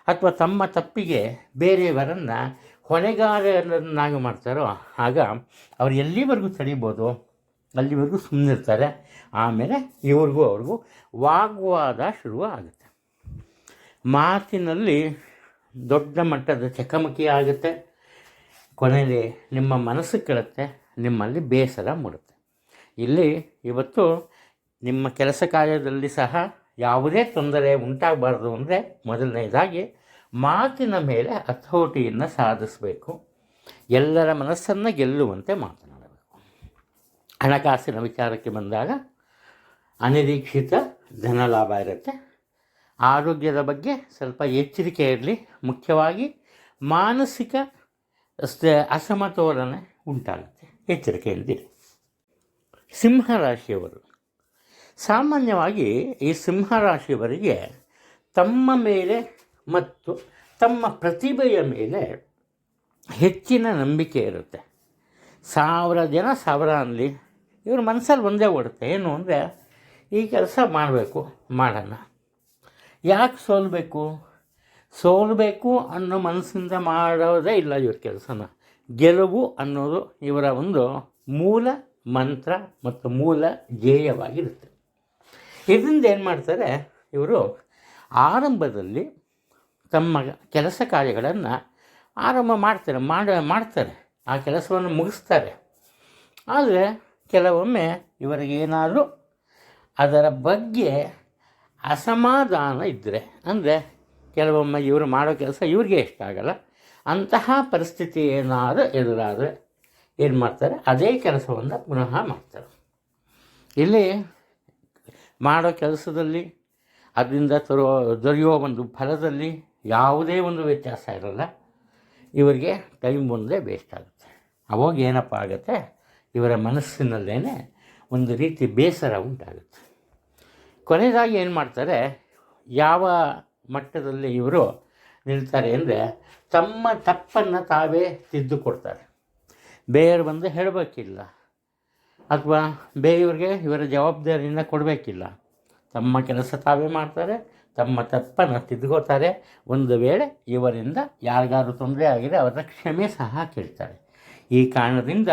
ಅಥವಾ ತಮ್ಮ ತಪ್ಪಿಗೆ ಬೇರೆಯವರನ್ನು ಹೊಣೆಗಾರರನ್ನಾಗಿ ಮಾಡ್ತಾರೋ, ಆಗ ಅವ್ರು ಎಲ್ಲಿವರೆಗೂ ತಡೀಬೋದು ಅಲ್ಲಿವರೆಗೂ ಸುಮ್ಮನಿರ್ತಾರೆ. ಆಮೇಲೆ ಅವ್ರಿಗೂ ವಾಗ್ವಾದ ಶುರು ಆಗುತ್ತೆ. ಮಾತಿನಲ್ಲಿ ದೊಡ್ಡ ಮಟ್ಟದ ಚಕಮಕಿ ಆಗುತ್ತೆ. ಕೊನೆಯಲ್ಲಿ ನಿಮ್ಮ ಮನಸ್ಸು ಕೆಡುತ್ತೆ, ನಿಮ್ಮಲ್ಲಿ ಬೇಸರ ಮೂಡುತ್ತೆ. ಇಲ್ಲಿ ಇವತ್ತು ನಿಮ್ಮ ಕೆಲಸ ಕಾರ್ಯದಲ್ಲಿ ಸಹ ಯಾವುದೇ ತೊಂದರೆ ಉಂಟಾಗಬಾರ್ದು ಅಂದರೆ, ಮೊದಲನೇದಾಗಿ ಮಾತಿನ ಮೇಲೆ ಹತೋಟಿಯನ್ನು ಸಾಧಿಸಬೇಕು. ಎಲ್ಲರ ಮನಸ್ಸನ್ನು ಗೆಲ್ಲುವಂತೆ ಮಾತನಾಡಬೇಕು. ಹಣಕಾಸಿನ ವಿಚಾರಕ್ಕೆ ಬಂದಾಗ ಅನಿರೀಕ್ಷಿತ ಧನ ಲಾಭ ಇರುತ್ತೆ. ಆರೋಗ್ಯದ ಬಗ್ಗೆ ಸ್ವಲ್ಪ ಎಚ್ಚರಿಕೆ ಇರಲಿ. ಮುಖ್ಯವಾಗಿ ಮಾನಸಿಕ ಅಸಮತೋಲನ ಉಂಟಾಗುತ್ತೆ, ಎಚ್ಚರಿಕೆಯಿಂದಿರಿ. ಸಿಂಹರಾಶಿಯವರು, ಸಾಮಾನ್ಯವಾಗಿ ಈ ಸಿಂಹರಾಶಿಯವರಿಗೆ ತಮ್ಮ ಮೇಲೆ ಮತ್ತು ತಮ್ಮ ಪ್ರತಿಭೆಯ ಮೇಲೆ ಹೆಚ್ಚಿನ ನಂಬಿಕೆ ಇರುತ್ತೆ. 1000 ಜನ 1000 ಅನ್ನಲಿ, ಇವ್ರ ಮನಸ್ಸಲ್ಲಿ ಒಂದೇ ಓಡುತ್ತೆ, ಏನು ಅಂದರೆ ಈ ಕೆಲಸ ಮಾಡಬೇಕು, ಮಾಡೋಣ. ಯಾಕೆ ಸೋಲಬೇಕು ಅನ್ನೋ ಮನಸ್ಸಿಂದ ಮಾಡೋದೇ ಇಲ್ಲ ಇವ್ರ ಕೆಲಸನ. ಗೆಲುವು ಅನ್ನೋದು ಇವರ ಒಂದು ಮೂಲ ಮಂತ್ರ ಮತ್ತು ಮೂಲ ಧ್ಯೇಯವಾಗಿರುತ್ತೆ. ಇದರಿಂದ ಏನು ಮಾಡ್ತಾರೆ, ಇವರು ಆರಂಭದಲ್ಲಿ ತಮ್ಮ ಕೆಲಸ ಕಾರ್ಯಗಳನ್ನು ಆರಂಭ ಮಾಡ್ತಾರೆ, ಆ ಕೆಲಸವನ್ನು ಮುಗಿಸ್ತಾರೆ. ಆದರೆ ಕೆಲವೊಮ್ಮೆ ಇವರಿಗೇನಾದರೂ ಅದರ ಬಗ್ಗೆ ಅಸಮಾಧಾನ ಇದ್ದರೆ, ಅಂದರೆ ಕೆಲವೊಮ್ಮೆ ಇವರು ಮಾಡೋ ಕೆಲಸ ಇವ್ರಿಗೆ ಇಷ್ಟ ಆಗಲ್ಲ, ಅಂತಹ ಪರಿಸ್ಥಿತಿ ಏನಾದರೂ ಎದುರಾದರೆ ಏನು ಮಾಡ್ತಾರೆ, ಅದೇ ಕೆಲಸವನ್ನು ಪುನಃ ಮಾಡ್ತಾರೆ. ಇಲ್ಲಿ ಮಾಡೋ ಕೆಲಸದಲ್ಲಿ ಅದರಿಂದ ದೊರೆಯುವ ಒಂದು ಫಲದಲ್ಲಿ ಯಾವುದೇ ಒಂದು ವ್ಯತ್ಯಾಸ ಇರಲ್ಲ. ಇವರಿಗೆ ಟೈಮ್ ಒಂದೇ ವೇಸ್ಟ್ ಆಗುತ್ತೆ. ಅವಾಗ ಏನಪ್ಪ ಆಗುತ್ತೆ, ಇವರ ಮನಸ್ಸಿನಲ್ಲೇ ಒಂದು ರೀತಿ ಬೇಸರ ಉಂಟಾಗುತ್ತೆ. ಕೊನೆಯದಾಗಿ ಏನು ಮಾಡ್ತಾರೆ, ಯಾವ ಮಟ್ಟದಲ್ಲಿ ಇವರು ನಿಲ್ತಾರೆ ಅಂದರೆ, ತಮ್ಮ ತಪ್ಪನ್ನು ತಾವೇ ತಿದ್ದುಕೊಡ್ತಾರೆ. ಬೇರೆಯವರು ಬಂದು ಹೇಳಬೇಕಿಲ್ಲ ಅಥವಾ ಬೇರೆಯವ್ರಿಗೆ ಇವರ ಜವಾಬ್ದಾರಿಯನ್ನು ಕೊಡಬೇಕಿಲ್ಲ. ತಮ್ಮ ಕೆಲಸ ತಾವೇ ಮಾಡ್ತಾರೆ, ತಮ್ಮ ತಪ್ಪನ್ನು ತಿದ್ದುಕೋತಾರೆ. ಒಂದು ವೇಳೆ ಇವರಿಂದ ಯಾರಿಗಾದ್ರೂ ತೊಂದರೆ ಆಗಿದೆ ಅವರ ಕ್ಷಮೆ ಸಹ ಕೇಳ್ತಾರೆ. ಈ ಕಾರಣದಿಂದ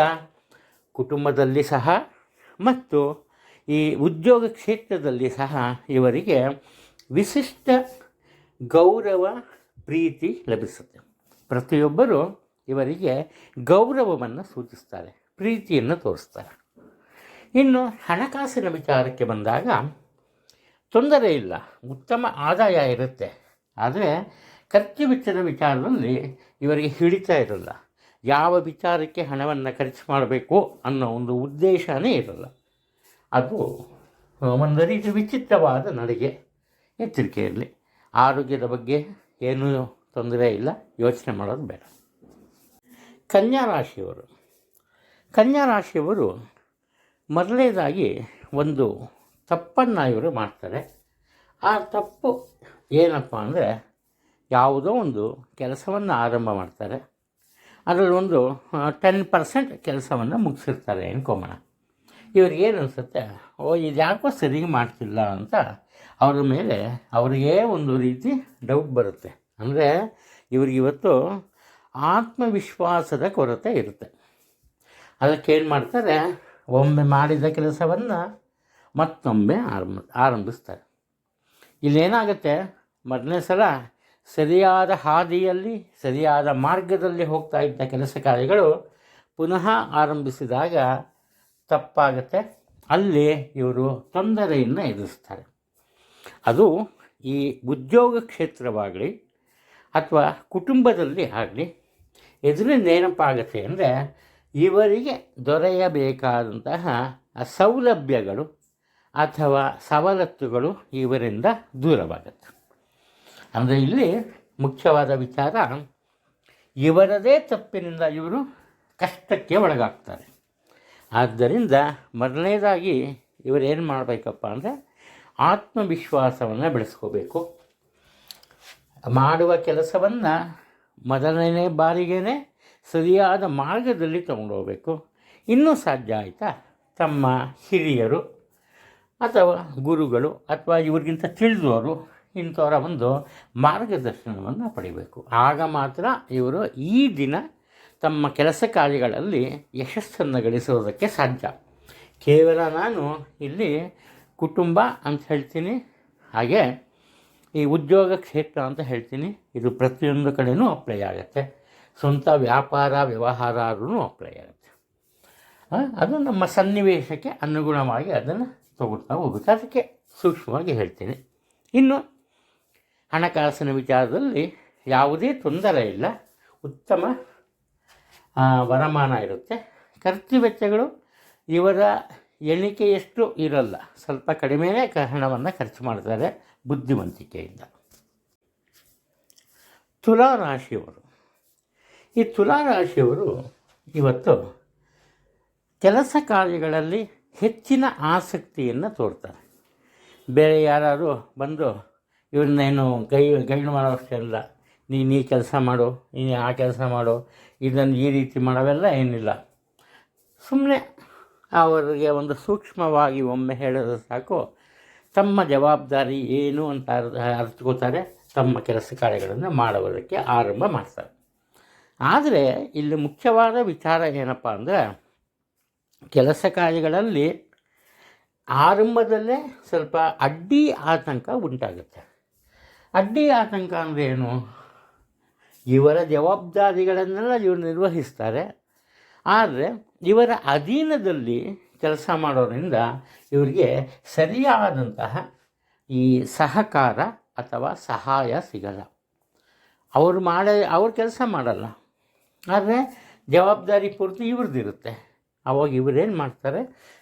ಕುಟುಂಬದಲ್ಲಿ ಸಹ ಮತ್ತು ಈ ಉದ್ಯೋಗ ಕ್ಷೇತ್ರದಲ್ಲಿ ಸಹ ಇವರಿಗೆ ವಿಶಿಷ್ಟ ಗೌರವ ಪ್ರೀತಿ ಲಭಿಸುತ್ತೆ. ಪ್ರತಿಯೊಬ್ಬರು ಇವರಿಗೆ ಗೌರವವನ್ನು ಸೂಚಿಸ್ತಾರೆ, ಪ್ರೀತಿಯನ್ನು ತೋರಿಸ್ತಾರೆ. ಇನ್ನು ಹಣಕಾಸಿನ ವಿಚಾರಕ್ಕೆ ಬಂದಾಗ ತೊಂದರೆ ಇಲ್ಲ, ಉತ್ತಮ ಆದಾಯ ಇರುತ್ತೆ. ಆದರೆ ಖರ್ಚು ವೆಚ್ಚದ ವಿಚಾರದಲ್ಲಿ ಇವರಿಗೆ ಹಿಡಿತಾ ಇರಲ್ಲ. ಯಾವ ವಿಚಾರಕ್ಕೆ ಹಣವನ್ನು ಖರ್ಚು ಮಾಡಬೇಕು ಅನ್ನೋ ಒಂದು ಉದ್ದೇಶನೇ ಇರಲ್ಲ. ಅದು ಒಂದು ರೀತಿ ವಿಚಿತ್ರವಾದ ನಡಿಗೆ. ಎಚ್ಚರಿಕೆ ಇರಲಿ. ಆರೋಗ್ಯದ ಬಗ್ಗೆ ಏನೂ ತೊಂದರೆ ಇಲ್ಲ, ಯೋಚನೆ ಮಾಡೋದು ಬೇಡ. ಕನ್ಯಾ ರಾಶಿಯವರು ಮೊದಲನೇದಾಗಿ ಒಂದು ತಪ್ಪನ್ನು ಇವರು ಮಾಡ್ತಾರೆ. ಆ ತಪ್ಪು ಏನಪ್ಪ ಅಂದರೆ, ಯಾವುದೋ ಒಂದು ಕೆಲಸವನ್ನು ಆರಂಭ ಮಾಡ್ತಾರೆ, ಅದರಲ್ಲಿ ಒಂದು 10% ಕೆಲಸವನ್ನು ಮುಗಿಸಿರ್ತಾರೆ ಅನ್ಕೊಂಬೋಣ. ಇವ್ರಿಗೇನು ಅನಿಸುತ್ತೆ, ಇದು ಯಾಕೋ ಸರಿಗೆ ಮಾಡ್ತಿಲ್ಲ ಅಂತ ಅವ್ರ ಮೇಲೆ ಅವರಿಗೇ ಒಂದು ರೀತಿ ಡೌಟ್ ಬರುತ್ತೆ. ಅಂದರೆ ಇವ್ರಿಗಿವತ್ತು ಆತ್ಮವಿಶ್ವಾಸದ ಕೊರತೆ ಇರುತ್ತೆ. ಅದಕ್ಕೇನು ಮಾಡ್ತಾರೆ, ಒಮ್ಮೆ ಮಾಡಿದ ಕೆಲಸವನ್ನು ಮತ್ತೊಮ್ಮೆ ಆರಂಭಿಸ್ತಾರೆ. ಇಲ್ಲೇನಾಗುತ್ತೆ, ಮೊದಲನೇ ಸಲ ಸರಿಯಾದ ಹಾದಿಯಲ್ಲಿ ಸರಿಯಾದ ಮಾರ್ಗದಲ್ಲಿ ಹೋಗ್ತಾ ಇದ್ದ ಕೆಲಸ ಕಾರ್ಯಗಳು ಪುನಃ ಆರಂಭಿಸಿದಾಗ ತಪ್ಪಾಗುತ್ತೆ. ಅಲ್ಲಿ ಇವರು ತೊಂದರೆಯನ್ನು ಎದುರಿಸ್ತಾರೆ. ಅದು ಈ ಉದ್ಯೋಗ ಕ್ಷೇತ್ರವಾಗಲಿ ಅಥವಾ ಕುಟುಂಬದಲ್ಲಿ ಆಗಲಿ ಎದುರಿನೇನಪ್ಪಾಗುತ್ತೆ ಅಂದರೆ, ಇವರಿಗೆ ದೊರೆಯಬೇಕಾದಂತಹ ಸೌಲಭ್ಯಗಳು ಅಥವಾ ಸವಲತ್ತುಗಳು ಇವರಿಂದ ದೂರವಾಗುತ್ತೆ. ಅಂದರೆ ಇಲ್ಲಿ ಮುಖ್ಯವಾದ ವಿಚಾರ, ಇವರದೇ ತಪ್ಪಿನಿಂದ ಇವರು ಕಷ್ಟಕ್ಕೆ ಒಳಗಾಗ್ತಾರೆ. ಆದ್ದರಿಂದ ಮೊದಲನೇದಾಗಿ ಇವರೇನು ಮಾಡಬೇಕಪ್ಪ ಅಂದರೆ, ಆತ್ಮವಿಶ್ವಾಸವನ್ನು ಬೆಳೆಸ್ಕೋಬೇಕು. ಮಾಡುವ ಕೆಲಸವನ್ನು ಮೊದಲನೇ ಬಾರಿಗೇ ಸರಿಯಾದ ಮಾರ್ಗದಲ್ಲಿ ತಗೊಂಡೋಗ್ಬೇಕು. ಇನ್ನೂ ಸಾಧ್ಯ ಆಯಿತಾ, ತಮ್ಮ ಹಿರಿಯರು ಅಥವಾ ಗುರುಗಳು ಅಥವಾ ಇವ್ರಿಗಿಂತ ತಿಳಿದವರು ಇಂಥವರ ಒಂದು ಮಾರ್ಗದರ್ಶನವನ್ನು ಪಡಿಬೇಕು. ಆಗ ಮಾತ್ರ ಇವರು ಈ ದಿನ ತಮ್ಮ ಕೆಲಸ ಕಾರ್ಯಗಳಲ್ಲಿ ಯಶಸ್ಸನ್ನು ಗಳಿಸುವುದಕ್ಕೆ ಸಾಧ್ಯ. ಕೇವಲ ನಾನು ಇಲ್ಲಿ ಕುಟುಂಬ ಅಂತ ಹೇಳ್ತೀನಿ, ಹಾಗೆ ಈ ಉದ್ಯೋಗ ಕ್ಷೇತ್ರ ಅಂತ ಹೇಳ್ತೀನಿ. ಇದು ಪ್ರತಿಯೊಂದು ಕಡೆಯೂ ಅಪ್ಲೈ ಆಗುತ್ತೆ. ಸ್ವಂತ ವ್ಯಾಪಾರ ವ್ಯವಹಾರನೂ ಅಪ್ಲೈ ಆಗುತ್ತೆ. ಅದು ನಮ್ಮ ಸನ್ನಿವೇಶಕ್ಕೆ ಅನುಗುಣವಾಗಿ ಅದನ್ನು ತಗೊಳ್ತಾ ಹೋಗ್ಬೇಕು. ಅದಕ್ಕೆ ಸೂಕ್ಷ್ಮವಾಗಿ ಹೇಳ್ತೀನಿ. ಇನ್ನು ಹಣಕಾಸಿನ ವಿಚಾರದಲ್ಲಿ ಯಾವುದೇ ತೊಂದರೆ ಇಲ್ಲ, ಉತ್ತಮ ವರಮಾನ ಇರುತ್ತೆ. ಖರ್ಚು ವೆಚ್ಚಗಳು ಇವರ ಎಣಿಕೆಯಷ್ಟು ಇರಲ್ಲ, ಸ್ವಲ್ಪ ಕಡಿಮೆಯೇ ಹಣವನ್ನು ಖರ್ಚು ಮಾಡ್ತಾರೆ ಬುದ್ಧಿವಂತಿಕೆಯಿಂದ. ಈ ತುಲಾರಾಶಿಯವರು ಇವತ್ತು ಕೆಲಸ ಕಾರ್ಯಗಳಲ್ಲಿ ಹೆಚ್ಚಿನ ಆಸಕ್ತಿಯನ್ನು ತೋರ್ತಾರೆ. ಬೇರೆ ಯಾರು ಬಂದು ಇವ್ರನ್ನೇನು ಗೈಡ್ ಮಾಡೋಷ್ಟೇ ಇಲ್ಲ, ನೀನು ಈ ಕೆಲಸ ಮಾಡು, ನೀನು ಆ ಕೆಲಸ ಮಾಡು, ಇದನ್ನು ಈ ರೀತಿ ಮಾಡೋವೆಲ್ಲ ಏನಿಲ್ಲ. ಸುಮ್ಮನೆ ಅವರಿಗೆ ಒಂದು ಸೂಕ್ಷ್ಮವಾಗಿ ಒಮ್ಮೆ ಹೇಳಿದ್ರೆ ಸಾಕು, ತಮ್ಮ ಜವಾಬ್ದಾರಿ ಏನು ಅಂತ ಅರ್ಥಕೋತಾರೆ, ತಮ್ಮ ಕೆಲಸ ಕಾರ್ಯಗಳನ್ನು ಮಾಡುವುದಕ್ಕೆ ಆರಂಭ ಮಾಡ್ತಾರೆ. ಆದರೆ ಇಲ್ಲಿ ಮುಖ್ಯವಾದ ವಿಚಾರ ಏನಪ್ಪ ಅಂದರೆ, ಕೆಲಸ ಕಾರ್ಯಗಳಲ್ಲಿ ಆರಂಭದಲ್ಲೇ ಸ್ವಲ್ಪ ಅಡ್ಡಿ ಆತಂಕ ಉಂಟಾಗುತ್ತೆ. ಅಡ್ಡಿ ಆತಂಕ ಅಂದರೆ ಏನು? ಇವರ ಜವಾಬ್ದಾರಿಗಳನ್ನೆಲ್ಲ ಇವರು ನಿರ್ವಹಿಸ್ತಾರೆ, ಆದರೆ ಇವರ ಅಧೀನದಲ್ಲಿ ಕೆಲಸ ಮಾಡೋದ್ರಿಂದ ಇವರಿಗೆ ಸರಿಯಾದಂತಹ ಈ ಸಹಕಾರ ಅಥವಾ ಸಹಾಯ ಸಿಗಲ್ಲ. ಅವ್ರ ಕೆಲಸ ಮಾಡಲ್ಲ, ಆದರೆ ಜವಾಬ್ದಾರಿ ಪೂರ್ತಿ ಇವ್ರದ್ದಿರುತ್ತೆ. ಅವಾಗ ಇವರೇನು ಮಾಡ್ತಾರೆ,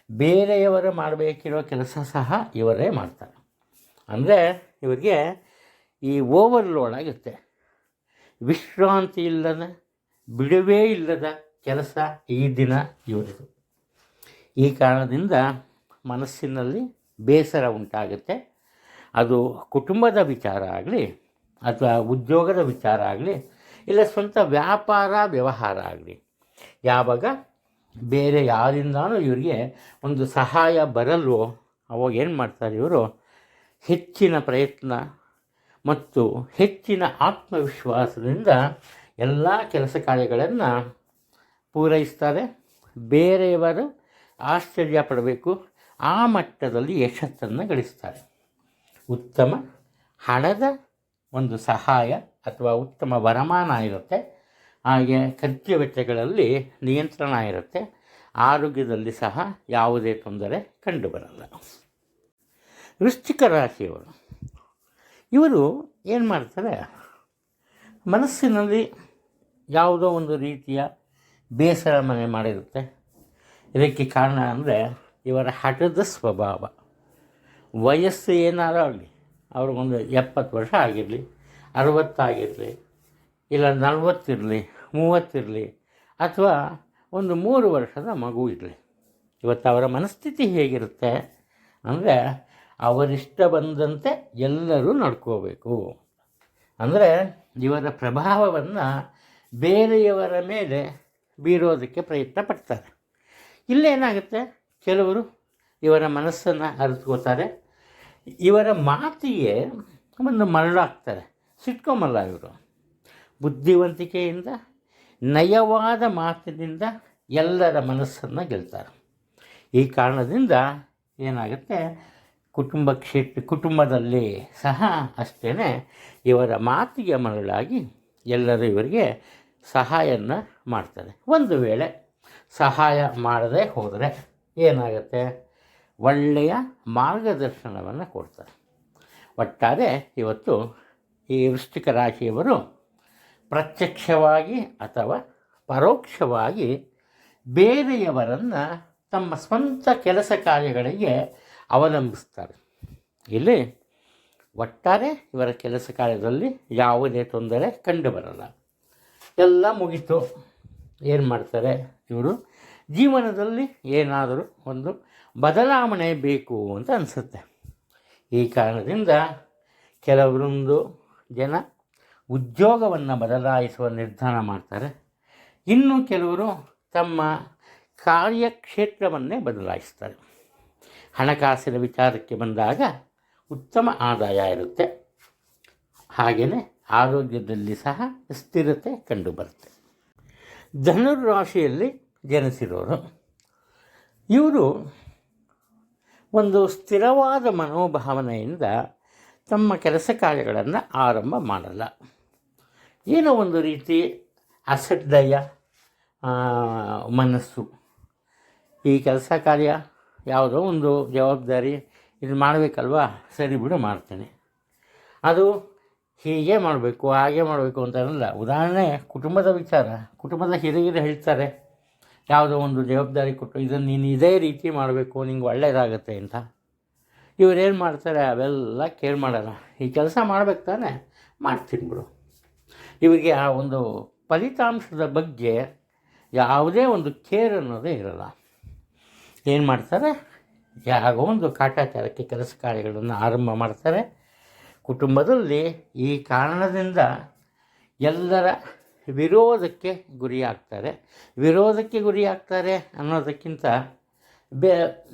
ಬೇರೆಯವರು ಮಾಡಬೇಕಿರೋ ಕೆಲಸ ಸಹ ಇವರೇ ಮಾಡ್ತಾರೆ. ಅಂದರೆ ಇವರಿಗೆ ಈ ಓವರ್ಲೋಡ್ ಆಗುತ್ತೆ. ವಿಶ್ರಾಂತಿ ಇಲ್ಲದ, ಬಿಡುವೇ ಇಲ್ಲದ ಕೆಲಸ ಈ ದಿನ ಇವರದು. ಈ ಕಾರಣದಿಂದ ಮನಸ್ಸಿನಲ್ಲಿ ಬೇಸರ ಉಂಟಾಗುತ್ತೆ. ಅದು ಕುಟುಂಬದ ವಿಚಾರ ಆಗಲಿ ಅಥವಾ ಉದ್ಯೋಗದ ವಿಚಾರ ಆಗಲಿ ಇಲ್ಲ ಸ್ವಂತ ವ್ಯಾಪಾರ ವ್ಯವಹಾರ ಆಗಲಿ, ಯಾವಾಗ ಬೇರೆ ಯಾರಿಂದಾನೂ ಇವರಿಗೆ ಒಂದು ಸಹಾಯ ಬರಲ್ವೋ ಅವಾಗ ಏನು ಮಾಡ್ತಾರೆ ಇವರು, ಹೆಚ್ಚಿನ ಪ್ರಯತ್ನ ಮತ್ತು ಹೆಚ್ಚಿನ ಆತ್ಮವಿಶ್ವಾಸದಿಂದ ಎಲ್ಲ ಕೆಲಸ ಕಾರ್ಯಗಳನ್ನು ಪೂರೈಸ್ತಾರೆ. ಬೇರೆಯವರು ಆಶ್ಚರ್ಯ ಪಡಬೇಕು, ಆ ಮಟ್ಟದಲ್ಲಿ ಯಶಸ್ಸನ್ನು ಗಳಿಸ್ತಾರೆ. ಉತ್ತಮ ಹಣದ ಒಂದು ಸಹಾಯ ಅಥವಾ ಉತ್ತಮ ವರಮಾನ ಇರುತ್ತೆ. ಹಾಗೆ ಖರ್ಚು ವೆಚ್ಚಗಳಲ್ಲಿ ನಿಯಂತ್ರಣ ಇರುತ್ತೆ. ಆರೋಗ್ಯದಲ್ಲಿ ಸಹ ಯಾವುದೇ ತೊಂದರೆ ಕಂಡುಬರಲ್ಲ. ವೃಶ್ಚಿಕ ರಾಶಿಯವರು ಇವರು ಏನು ಮಾಡ್ತಾರೆ, ಮನಸ್ಸಿನಲ್ಲಿ ಯಾವುದೋ ಒಂದು ರೀತಿಯ ಬೇಸರ ಮನೆ ಮಾಡಿರುತ್ತೆ. ಇದಕ್ಕೆ ಕಾರಣ ಅಂದರೆ ಇವರ ಹಠದ ಸ್ವಭಾವ. ವಯಸ್ಸು ಏನಾದರೂ ಆಗಲಿ, ಅವ್ರಿಗೊಂದು 70 ವರ್ಷ ಆಗಿರಲಿ, 60 ಆಗಿರಲಿ, ಇಲ್ಲ 40 ಇರಲಿ, 30 ಇರಲಿ, ಅಥವಾ ಒಂದು 3 ವರ್ಷದ ಮಗು ಇರಲಿ, ಇವತ್ತು ಅವರ ಮನಸ್ಥಿತಿ ಹೇಗಿರುತ್ತೆ ಅಂದರೆ ಅವರಿಷ್ಟ ಬಂದಂತೆ ಎಲ್ಲರೂ ನಡ್ಕೋಬೇಕು. ಅಂದರೆ ಇವರ ಪ್ರಭಾವವನ್ನು ಬೇರೆಯವರ ಮೇಲೆ ಬೀರೋದಕ್ಕೆ ಪ್ರಯತ್ನ ಪಡ್ತಾರೆ. ಇಲ್ಲೇನಾಗುತ್ತೆ, ಕೆಲವರು ಇವರ ಮನಸ್ಸನ್ನು ಅರಿತುಕೋತಾರೆ, ಇವರ ಮಾತಿಗೆ ಒಂದು ಮರಳಾಗ್ತಾರೆ. ಸಿಟ್ಕೊಂಬಲ್ಲ ಇವರು. ಬುದ್ಧಿವಂತಿಕೆಯಿಂದ, ನಯವಾದ ಮಾತಿನಿಂದ ಎಲ್ಲರ ಮನಸ್ಸನ್ನು ಗೆಲ್ತಾರೆ. ಈ ಕಾರಣದಿಂದ ಏನಾಗುತ್ತೆ, ಕುಟುಂಬದಲ್ಲಿ ಸಹ ಅಷ್ಟೇ ಇವರ ಮಾತಿಗೆ ಮರಳಾಗಿ ಎಲ್ಲರೂ ಇವರಿಗೆ ಸಹಾಯವನ್ನು ಮಾಡ್ತಾರೆ. ಒಂದು ವೇಳೆ ಸಹಾಯ ಮಾಡದೆ ಹೋದರೆ ಏನಾಗುತ್ತೆ, ಒಳ್ಳೆಯ ಮಾರ್ಗದರ್ಶನವನ್ನು ಕೊಡ್ತಾರೆ. ಒಟ್ಟಾರೆ ಇವತ್ತು ಈ ವೃಶ್ಚಿಕ ರಾಶಿಯವರು ಪ್ರತ್ಯಕ್ಷವಾಗಿ ಅಥವಾ ಪರೋಕ್ಷವಾಗಿ ಬೇರೆಯವರನ್ನು ತಮ್ಮ ಸ್ವಂತ ಕೆಲಸ ಕಾರ್ಯಗಳಿಗೆ ಅವಲಂಬಿಸ್ತಾರೆ. ಇಲ್ಲಿ ಒಟ್ಟಾರೆ ಇವರ ಕೆಲಸ ಕಾರ್ಯದಲ್ಲಿ ಯಾವುದೇ ತೊಂದರೆ ಕಂಡುಬರಲ್ಲ. ಎಲ್ಲ ಮುಗಿತು. ಏನು ಮಾಡ್ತಾರೆ ಇವರು, ಜೀವನದಲ್ಲಿ ಏನಾದರೂ ಒಂದು ಬದಲಾವಣೆ ಬೇಕು ಅಂತ ಅನಿಸುತ್ತೆ. ಈ ಕಾರಣದಿಂದ ಕೆಲವೊಂದು ಜನ ಉದ್ಯೋಗವನ್ನು ಬದಲಾಯಿಸುವ ನಿರ್ಧಾರ ಮಾಡ್ತಾರೆ. ಇನ್ನು ಕೆಲವರು ತಮ್ಮ ಕಾರ್ಯಕ್ಷೇತ್ರವನ್ನೇ ಬದಲಾಯಿಸ್ತಾರೆ. ಹಣಕಾಸಿನ ವಿಚಾರಕ್ಕೆ ಬಂದಾಗ ಉತ್ತಮ ಆದಾಯ ಇರುತ್ತೆ. ಹಾಗೆಯೇ ಆರೋಗ್ಯದಲ್ಲಿ ಸಹ ಸ್ಥಿರತೆ ಕಂಡುಬರುತ್ತೆ. ಧನುರಾಶಿಯಲ್ಲಿ ಜನಿಸಿರೋರು ಇವರು ಒಂದು ಸ್ಥಿರವಾದ ಮನೋಭಾವನೆಯಿಂದ ತಮ್ಮ ಕೆಲಸ ಕಾರ್ಯಗಳನ್ನು ಆರಂಭ ಮಾಡಲ್ಲ. ಏನೋ ಒಂದು ರೀತಿ ಅಸಡ್ಡೆಯ ಮನಸ್ಸು. ಈ ಕೆಲಸ ಕಾರ್ಯ ಯಾವುದೋ ಒಂದು ಜವಾಬ್ದಾರಿ, ಇದು ಮಾಡಬೇಕಲ್ವಾ, ಸರಿ ಬಿಡು ಮಾಡ್ತೇನೆ, ಅದು ಹೀಗೆ ಮಾಡಬೇಕು ಹಾಗೆ ಮಾಡಬೇಕು ಅಂತಲ್ಲ. ಉದಾಹರಣೆ ಕುಟುಂಬದ ವಿಚಾರ, ಕುಟುಂಬದ ಹಿರಿಯರು ಹೇಳ್ತಾರೆ ಯಾವುದೋ ಒಂದು ಜವಾಬ್ದಾರಿ ಕೊಟ್ಟು ಇದನ್ನು ನೀನು ಇದೇ ರೀತಿ ಮಾಡಬೇಕು, ನಿಂಗೆ ಒಳ್ಳೆಯದಾಗತ್ತೆ ಅಂತ. ಇವರೇನು ಮಾಡ್ತಾರೆ, ಅವೆಲ್ಲ ಕೇರ್ ಮಾಡೋಲ್ಲ. ಈ ಕೆಲಸ ಮಾಡ್ಬೇಕು ತಾನೆ, ಮಾಡ್ತೀನಿ ಬಿಡು. ಇವರಿಗೆ ಆ ಒಂದು ಫಲಿತಾಂಶದ ಬಗ್ಗೆ ಯಾವುದೇ ಒಂದು ಕೇರ್ ಅನ್ನೋದೇ ಇರಲ್ಲ. ಏನು ಮಾಡ್ತಾರೆ, ಯಾವುದೋ ಒಂದು ಕಾಟಾಚಾರಕ್ಕೆ ಕೆಲಸ ಕಾರ್ಯಗಳನ್ನು ಆರಂಭ ಮಾಡ್ತಾರೆ. ಕುಟುಂಬದಲ್ಲಿ ಈ ಕಾರಣದಿಂದ ಎಲ್ಲರ ವಿರೋಧಕ್ಕೆ ಗುರಿಯಾಗ್ತಾರೆ ಅನ್ನೋದಕ್ಕಿಂತ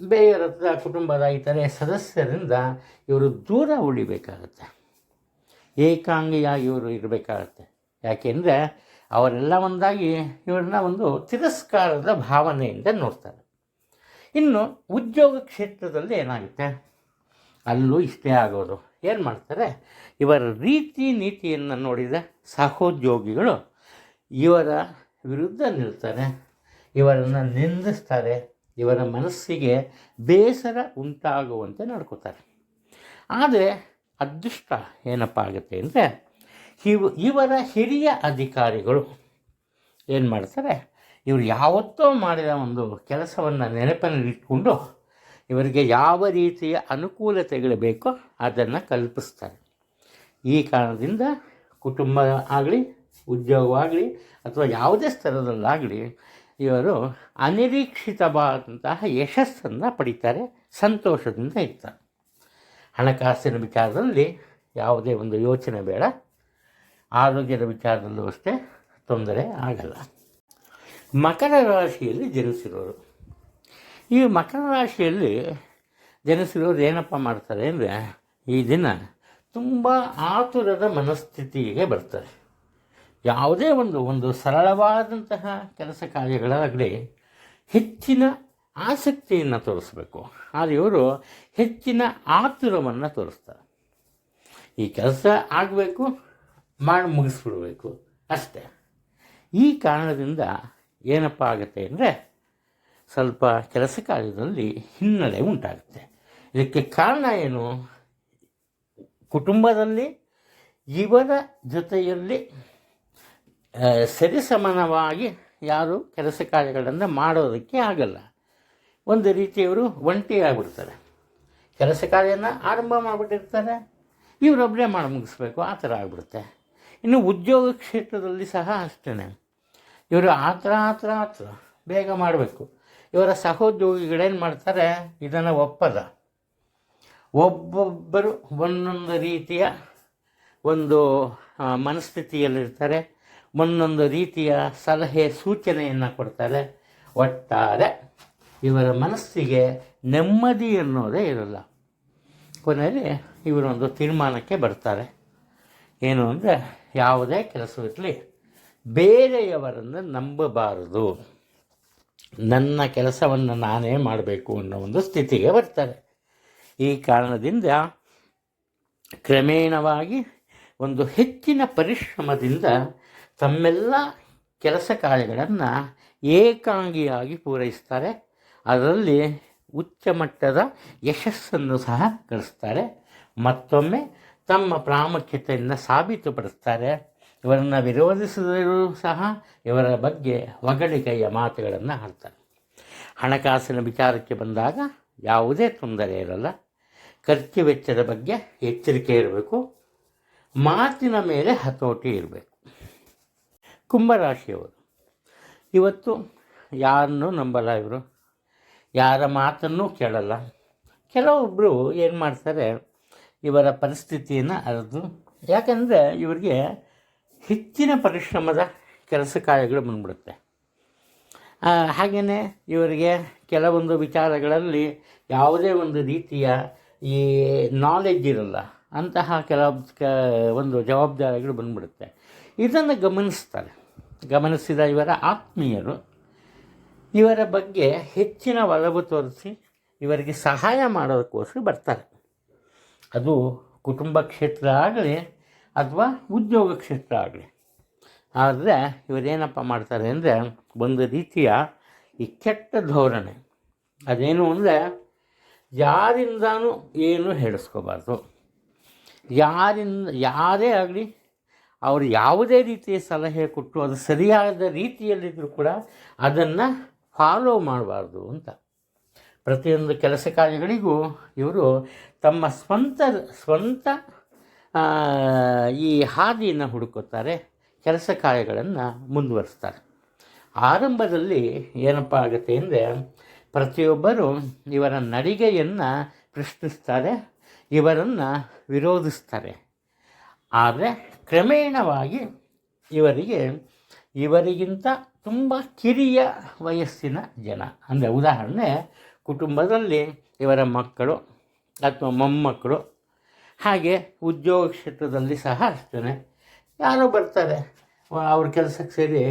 ಬೇರೆಯವರ ಕುಟುಂಬದ ಇತರೆ ಸದಸ್ಯರಿಂದ ಇವರು ದೂರ ಉಳಿಬೇಕಾಗತ್ತೆ. ಏಕಾಂಗಿಯಾಗಿ ಇವರು ಇರಬೇಕಾಗತ್ತೆ. ಯಾಕೆಂದರೆ ಅವರೆಲ್ಲ ಒಂದಾಗಿ ಇವ್ರನ್ನ ಒಂದು ತಿರಸ್ಕಾರದ ಭಾವನೆಯಿಂದ ನೋಡ್ತಾರೆ. ಇನ್ನು ಉದ್ಯೋಗ ಕ್ಷೇತ್ರದಲ್ಲಿ ಏನಾಗುತ್ತೆ, ಅಲ್ಲೂ ಇಷ್ಟೇ ಆಗೋದು. ಏನು ಮಾಡ್ತಾರೆ, ಇವರ ರೀತಿ ನೀತಿಯನ್ನು ನೋಡಿದ ಸಹೋದ್ಯೋಗಿಗಳು ಇವರ ವಿರುದ್ಧ ನಿಲ್ತಾರೆ, ಇವರನ್ನು ನಿಂದಿಸ್ತಾರೆ, ಇವರ ಮನಸ್ಸಿಗೆ ಬೇಸರ ಉಂಟಾಗುವಂತೆ ನಡ್ಕೋತಾರೆ. ಆದರೆ ಅದೃಷ್ಟ ಏನಪ್ಪ ಆಗುತ್ತೆ ಅಂದರೆ ಇವರ ಹಿರಿಯ ಅಧಿಕಾರಿಗಳು ಏನು ಮಾಡ್ತಾರೆ, ಇವರು ಯಾವತ್ತೋ ಮಾಡಿದ ಒಂದು ಕೆಲಸವನ್ನು ನೆನಪಿನಲ್ಲಿಟ್ಕೊಂಡು ಇವರಿಗೆ ಯಾವ ರೀತಿಯ ಅನುಕೂಲತೆಗಳು ಬೇಕೋ ಅದನ್ನು ಕಲ್ಪಿಸ್ತಾರೆ. ಈ ಕಾರಣದಿಂದ ಕುಟುಂಬ ಆಗಲಿ, ಉದ್ಯೋಗವಾಗಲಿ, ಅಥವಾ ಯಾವುದೇ ಸ್ತರದಲ್ಲಾಗಲಿ ಇವರು ಅನಿರೀಕ್ಷಿತವಾದಂತಹ ಯಶಸ್ಸನ್ನು ಪಡಿತಾರೆ, ಸಂತೋಷದಿಂದ ಇರ್ತಾರೆ. ಹಣಕಾಸಿನ ವಿಚಾರದಲ್ಲಿ ಯಾವುದೇ ಒಂದು ಯೋಚನೆ ಬೇಡ. ಆರೋಗ್ಯದ ವಿಚಾರದಲ್ಲೂ ಅಷ್ಟೇ ತೊಂದರೆ ಆಗಲ್ಲ. ಮಕರ ರಾಶಿಯಲ್ಲಿ ಜನಿಸಿರೋರು, ಈ ಮಕರ ರಾಶಿಯಲ್ಲಿ ಜನಿಸಿರೋರು ಏನಪ್ಪ ಮಾಡ್ತಾರೆ ಅಂದರೆ ಈ ದಿನ ತುಂಬ ಆತುರದ ಮನಸ್ಥಿತಿಗೆ ಬರ್ತಾರೆ. ಯಾವುದೇ ಒಂದು ಸರಳವಾದಂತಹ ಕೆಲಸ ಕಾರ್ಯಗಳಾಗಲಿ ಹೆಚ್ಚಿನ ಆಸಕ್ತಿಯನ್ನು ತೋರಿಸ್ಬೇಕು. ಆದರೆ ಇವರು ಹೆಚ್ಚಿನ ಆತುರವನ್ನು ತೋರಿಸ್ತಾರೆ. ಈ ಕೆಲಸ ಆಗಬೇಕು, ಮಾಡಿ ಮುಗಿಸ್ಬಿಡ್ಬೇಕು ಅಷ್ಟೇ. ಈ ಕಾರಣದಿಂದ ಏನಪ್ಪ ಆಗುತ್ತೆ ಅಂದರೆ ಸ್ವಲ್ಪ ಕೆಲಸ ಕಾರ್ಯದಲ್ಲಿ ಹಿನ್ನಡೆ ಉಂಟಾಗುತ್ತೆ. ಇದಕ್ಕೆ ಕಾರಣ ಏನು? ಕುಟುಂಬದಲ್ಲಿ ಇವರ ಜೊತೆಯಲ್ಲಿ ಸರಿಸಮಾನವಾಗಿ ಯಾರು ಕೆಲಸ ಕಾರ್ಯಗಳನ್ನು ಮಾಡೋದಕ್ಕೆ ಆಗಲ್ಲ. ಒಂದು ರೀತಿಯವರು ಒಂಟಿಯಾಗ್ಬಿಡ್ತಾರೆ. ಕೆಲಸ ಕಾರ್ಯನ ಆರಂಭ ಮಾಡಿಬಿಟ್ಟಿರ್ತಾರೆ, ಇವರೊಬ್ಬರೇ ಮಾಡಿ ಮುಗಿಸ್ಬೇಕು, ಆ ಥರ ಆಗಿಬಿಡುತ್ತೆ. ಇನ್ನು ಉದ್ಯೋಗ ಕ್ಷೇತ್ರದಲ್ಲಿ ಸಹ ಅಷ್ಟೇ, ಇವರು ಆ ಥರ ಬೇಗ ಮಾಡಬೇಕು. ಇವರ ಸಹೋದ್ಯೋಗಿಗಳೇನು ಮಾಡ್ತಾರೆ, ಇದನ್ನು ಒಪ್ಪಲ್ಲ. ಒಬ್ಬೊಬ್ಬರು ಒಂದೊಂದು ರೀತಿಯ ಒಂದು ಮನಸ್ಥಿತಿಯಲ್ಲಿರ್ತಾರೆ, ಒಂದೊಂದು ರೀತಿಯ ಸಲಹೆ ಸೂಚನೆಯನ್ನು ಕೊಡ್ತಾರೆ. ಒಟ್ಟಾರೆ ಇವರ ಮನಸ್ಸಿಗೆ ನೆಮ್ಮದಿ ಅನ್ನೋದೇ ಇರಲ್ಲ. ಕೊನೆಯಲ್ಲಿ ಇವರೊಂದು ತೀರ್ಮಾನಕ್ಕೆ ಬರ್ತಾರೆ. ಏನು ಅಂದರೆ, ಯಾವುದೇ ಕೆಲಸವಿರಲಿ ಬೇರೆಯವರನ್ನು ನಂಬಬಾರದು, ನನ್ನ ಕೆಲಸವನ್ನು ನಾನೇ ಮಾಡಬೇಕು ಅನ್ನೋ ಒಂದು ಸ್ಥಿತಿಗೆ ಬರ್ತಾರೆ. ಈ ಕಾರಣದಿಂದ ಕ್ರಮೇಣವಾಗಿ ಒಂದು ಹೆಚ್ಚಿನ ಪರಿಶ್ರಮದಿಂದ ತಮ್ಮೆಲ್ಲ ಕೆಲಸ ಕಾರ್ಯಗಳನ್ನು ಏಕಾಂಗಿಯಾಗಿ ಪೂರೈಸ್ತಾರೆ. ಅದರಲ್ಲಿ ಉಚ್ಚ ಮಟ್ಟದ ಯಶಸ್ಸನ್ನು ಸಹ ಗಳಿಸ್ತಾರೆ. ಮತ್ತೊಮ್ಮೆ ತಮ್ಮ ಪ್ರಾಮುಖ್ಯತೆಯನ್ನು ಸಾಬೀತುಪಡಿಸ್ತಾರೆ. ಇವರನ್ನು ವಿರೋಧಿಸಿದರೂ ಸಹ ಇವರ ಬಗ್ಗೆ ಹೊಗಳಿಕೆಯ ಮಾತುಗಳನ್ನು ಆಡ್ತಾರೆ. ಹಣಕಾಸಿನ ವಿಚಾರಕ್ಕೆ ಬಂದಾಗ ಯಾವುದೇ ತೊಂದರೆ ಇರಲ್ಲ. ಖರ್ಚು ವೆಚ್ಚದ ಬಗ್ಗೆ ಎಚ್ಚರಿಕೆ ಇರಬೇಕು. ಮಾತಿನ ಮೇಲೆ ಹತೋಟಿ ಇರಬೇಕು. ಕುಂಭರಾಶಿಯವರು ಇವತ್ತು ಯಾರನ್ನೂ ನಂಬಲ್ಲ. ಇವರು ಯಾರ ಮಾತನ್ನೂ ಕೇಳಲ್ಲ. ಕೆಲವೊಬ್ಬರು ಏನು ಮಾಡ್ತಾರೆ, ಇವರ ಪರಿಸ್ಥಿತಿಯನ್ನು ಅರಿದು, ಯಾಕೆಂದರೆ ಇವರಿಗೆ ಹೆಚ್ಚಿನ ಪರಿಶ್ರಮದ ಕೆಲಸ ಕಾರ್ಯಗಳು ಬಂದ್ಬಿಡುತ್ತೆ. ಹಾಗೆಯೇ ಇವರಿಗೆ ಕೆಲವೊಂದು ವಿಚಾರಗಳಲ್ಲಿ ಯಾವುದೇ ಒಂದು ರೀತಿಯ ಈ ನಾಲೆಡ್ಜ್ ಇರಲ್ಲ. ಅಂತಹ ಒಂದು ಜವಾಬ್ದಾರಿಗಳು ಬಂದ್ಬಿಡುತ್ತೆ. ಇದನ್ನು ಗಮನಿಸ್ತಾರೆ. ಗಮನಿಸಿದ ಇವರ ಆತ್ಮೀಯರು ಇವರ ಬಗ್ಗೆ ಹೆಚ್ಚಿನ ಒಲವು ತೋರಿಸಿ ಇವರಿಗೆ ಸಹಾಯ ಮಾಡೋದಕ್ಕೋಸ್ಕರ ಬರ್ತಾರೆ. ಅದು ಕುಟುಂಬ ಕ್ಷೇತ್ರ ಆಗಲಿ ಅಥವಾ ಉದ್ಯೋಗ ಕ್ಷೇತ್ರ ಆಗಲಿ. ಆದರೆ ಇವರೇನಪ್ಪ ಮಾಡ್ತಾರೆ ಅಂದರೆ, ಒಂದು ರೀತಿಯ ಈ ಕೆಟ್ಟ ಧೋರಣೆ ಅದೇನು ಅಂದರೆ, ಯಾರಿಂದನೂ ಏನು ಹೇಳಿಸ್ಕೋಬಾರ್ದು. ಯಾರೇ ಆಗಲಿ ಅವರು ಯಾವುದೇ ರೀತಿಯ ಸಲಹೆ ಕೊಟ್ಟು ಅದು ಸರಿಯಾದ ರೀತಿಯಲ್ಲಿದ್ದರೂ ಕೂಡ ಅದನ್ನು ಫಾಲೋ ಮಾಡಬಾರ್ದು ಅಂತ. ಪ್ರತಿಯೊಂದು ಕೆಲಸ ಕಾರ್ಯಗಳಿಗೂ ಇವರು ತಮ್ಮ ಸ್ವಂತ ಈ ಹಾದಿಯನ್ನು ಹುಡುಕುತ್ತಾರೆ. ಕೆಲಸ ಕಾರ್ಯಗಳನ್ನು ಮುಂದುವರಿಸ್ತಾರೆ. ಆರಂಭದಲ್ಲಿ ಏನಪ್ಪ ಆಗುತ್ತೆ ಅಂದರೆ, ಪ್ರತಿಯೊಬ್ಬರು ಇವರ ನಡಿಗೆಯನ್ನು ಪ್ರಶ್ನಿಸ್ತಾರೆ, ಇವರನ್ನು ವಿರೋಧಿಸ್ತಾರೆ. ಆದರೆ ಕ್ರಮೇಣವಾಗಿ ಇವರಿಗಿಂತ ತುಂಬ ಕಿರಿಯ ವಯಸ್ಸಿನ ಜನ, ಅಂದರೆ ಉದಾಹರಣೆ ಕುಟುಂಬದಲ್ಲಿ ಇವರ ಮಕ್ಕಳು ಅಥವಾ ಮೊಮ್ಮಕ್ಕಳು, ಹಾಗೆ ಉದ್ಯೋಗ ಕ್ಷೇತ್ರದಲ್ಲಿ ಸಹ ಅಷ್ಟೇ ಯಾರೋ ಬರ್ತಾರೆ, ಅವ್ರ ಕೆಲಸಕ್ಕೆ ಸೇರಿ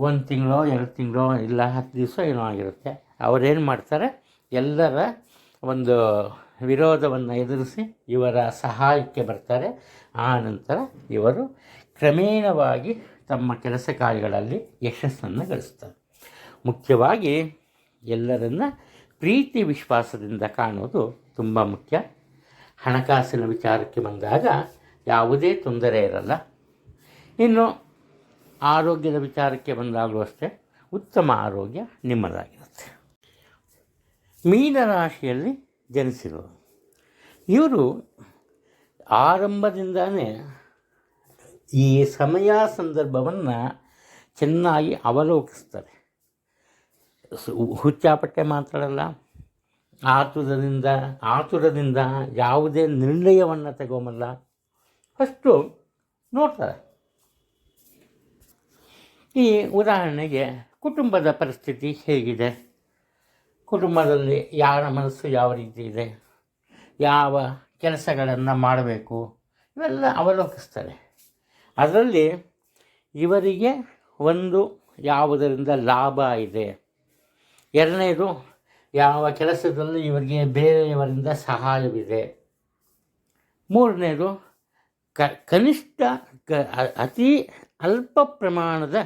1 ತಿಂಗಳೋ 2 ತಿಂಗಳೋ ಇಲ್ಲ 10 ದಿವಸ ಏನೋ ಆಗಿರುತ್ತೆ. ಅವರೇನು ಮಾಡ್ತಾರೆ, ಎಲ್ಲರ ಒಂದು ವಿರೋಧವನ್ನು ಎದುರಿಸಿ ಇವರ ಸಹಾಯಕ್ಕೆ ಬರ್ತಾರೆ. ಆ ನಂತರ ಇವರು ಕ್ರಮೇಣವಾಗಿ ತಮ್ಮ ಕೆಲಸ ಕಾರ್ಯಗಳಲ್ಲಿ ಯಶಸ್ಸನ್ನು ಗಳಿಸ್ತಾರೆ. ಮುಖ್ಯವಾಗಿ ಎಲ್ಲರನ್ನ ಪ್ರೀತಿ ವಿಶ್ವಾಸದಿಂದ ಕಾಣೋದು ತುಂಬ ಮುಖ್ಯ. ಹಣಕಾಸಿನ ವಿಚಾರಕ್ಕೆ ಬಂದಾಗ ಯಾವುದೇ ತೊಂದರೆ ಇರಲ್ಲ. ಇನ್ನು ಆರೋಗ್ಯದ ವಿಚಾರಕ್ಕೆ ಬಂದಾಗಲೂ ಅಷ್ಟೇ ಉತ್ತಮ ಆರೋಗ್ಯ ನಿಮ್ಮದಾಗಿರುತ್ತೆ. ಮೀನರಾಶಿಯಲ್ಲಿ ಜನಿಸಿರೋರು ಇವರು ಆರಂಭದಿಂದಲೇ ಈ ಸಮಯ ಸಂದರ್ಭವನ್ನು ಚೆನ್ನಾಗಿ ಅವಲೋಕಿಸ್ತಾರೆ. ಹುಚ್ಚಾಪಟ್ಟೆ ಮಾತಾಡಲ್ಲ. ಆತುರದಿಂದ ಯಾವುದೇ ನಿರ್ಣಯವನ್ನು ತಗೊಂಬಲ್ಲ. ಫಸ್ಟು ನೋಡ್ತಾರೆ. ಈ ಉದಾಹರಣೆಗೆ ಕುಟುಂಬದ ಪರಿಸ್ಥಿತಿ ಹೇಗಿದೆ, ಕುಟುಂಬದಲ್ಲಿ ಯಾರ ಮನಸ್ಸು ಯಾವ ರೀತಿ ಇದೆ, ಯಾವ ಕೆಲಸಗಳನ್ನು ಮಾಡಬೇಕು, ಇವೆಲ್ಲ ಅವಲೋಕಿಸ್ತಾರೆ. ಅದರಲ್ಲಿ ಇವರಿಗೆ ಒಂದು ಯಾವುದರಿಂದ ಲಾಭ ಇದೆ, ಎರಡನೇದು ಯಾವ ಕೆಲಸದಲ್ಲಿ ಇವರಿಗೆ ಬೇರೆಯವರಿಂದ ಸಹಾಯವಿದೆ, ಮೂರನೇದು ಕನಿಷ್ಠ ಅತಿ ಅಲ್ಪ ಪ್ರಮಾಣದ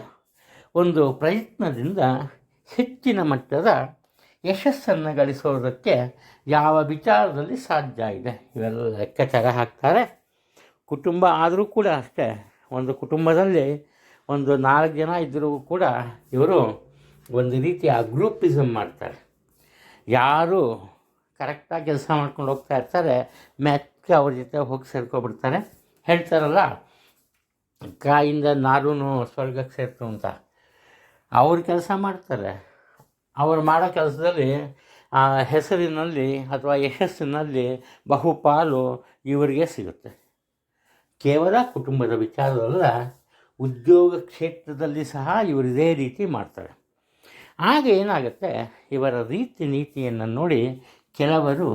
ಒಂದು ಪ್ರಯತ್ನದಿಂದ ಹೆಚ್ಚಿನ ಮಟ್ಟದ ಯಶಸ್ಸನ್ನು ಗಳಿಸೋದಕ್ಕೆ ಯಾವ ವಿಚಾರದಲ್ಲಿ ಸಾಧ್ಯ ಇದೆ ಇವೆಲ್ಲ ಲೆಕ್ಕಾಚಾರ ಹಾಕ್ತಾರೆ. ಕುಟುಂಬ ಆದರೂ ಕೂಡ ಅಷ್ಟೇ, ಒಂದು ಕುಟುಂಬದಲ್ಲಿ ಒಂದು 4 ಜನ ಇದ್ದರೂ ಕೂಡ ಇವರು ಒಂದು ರೀತಿಯ ಗ್ರೂಪಿಸಮ್ ಮಾಡ್ತಾರೆ. ಯಾರು ಕರೆಕ್ಟಾಗಿ ಕೆಲಸ ಮಾಡ್ಕೊಂಡು ಹೋಗ್ತಾ ಇರ್ತಾರೆ, ಮೆಕ್ಕ ಅವ್ರ ಜೊತೆ ಹೋಗಿ ಸೇರ್ಕೊಬಿಡ್ತಾರೆ. ಹೇಳ್ತಾರಲ್ಲ, ಕಾಯಿಂದ ನಾರೂ ಸ್ವರ್ಗಕ್ಕೆ ಸೇರ್ತು ಅಂತ. ಅವ್ರು ಕೆಲಸ ಮಾಡ್ತಾರೆ, ಅವ್ರು ಮಾಡೋ ಕೆಲಸದಲ್ಲಿ ಹೆಸರಿನಲ್ಲಿ ಅಥವಾ ಯಶಸ್ಸಿನಲ್ಲಿ ಬಹುಪಾಲು ಇವರಿಗೆ ಸಿಗುತ್ತೆ. ಕೇವಲ ಕುಟುಂಬದ ವಿಚಾರದಲ್ಲ, ಉದ್ಯೋಗ ಕ್ಷೇತ್ರದಲ್ಲಿ ಸಹ ಇವರು ಇದೇ ರೀತಿ ಮಾಡ್ತಾರೆ. ಆಗ ಏನಾಗುತ್ತೆ, ಇವರ ರೀತಿ ನೀತಿಯನ್ನು ನೋಡಿ ಕೆಲವರು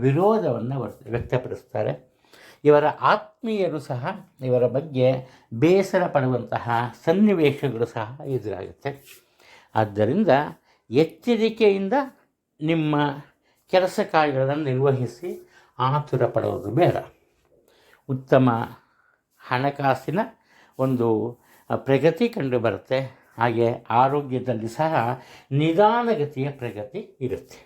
ವಿರೋಧವನ್ನು ವ್ಯಕ್ತಪಡಿಸ್ತಾರೆ. ಇವರ ಆತ್ಮೀಯರು ಸಹ ಇವರ ಬಗ್ಗೆ ಬೇಸರ ಪಡುವಂತಹ ಸನ್ನಿವೇಶಗಳು ಸಹ ಎದುರಾಗುತ್ತೆ. ಆದ್ದರಿಂದ ಎಚ್ಚರಿಕೆಯಿಂದ ನಿಮ್ಮ ಕೆಲಸ ಕಾರ್ಯಗಳನ್ನು ನಿರ್ವಹಿಸಿ ಆತುರ ಪಡುವುದು ಬೇಡ. ಉತ್ತಮ ಹಣಕಾಸಿನ ಒಂದು ಪ್ರಗತಿ ಕಂಡು ಬರುತ್ತೆ. ಹಾಗೆ ಆರೋಗ್ಯದಲ್ಲಿ ಸಹ ನಿಧಾನಗತಿಯ ಪ್ರಗತಿ ಇರುತ್ತೆ.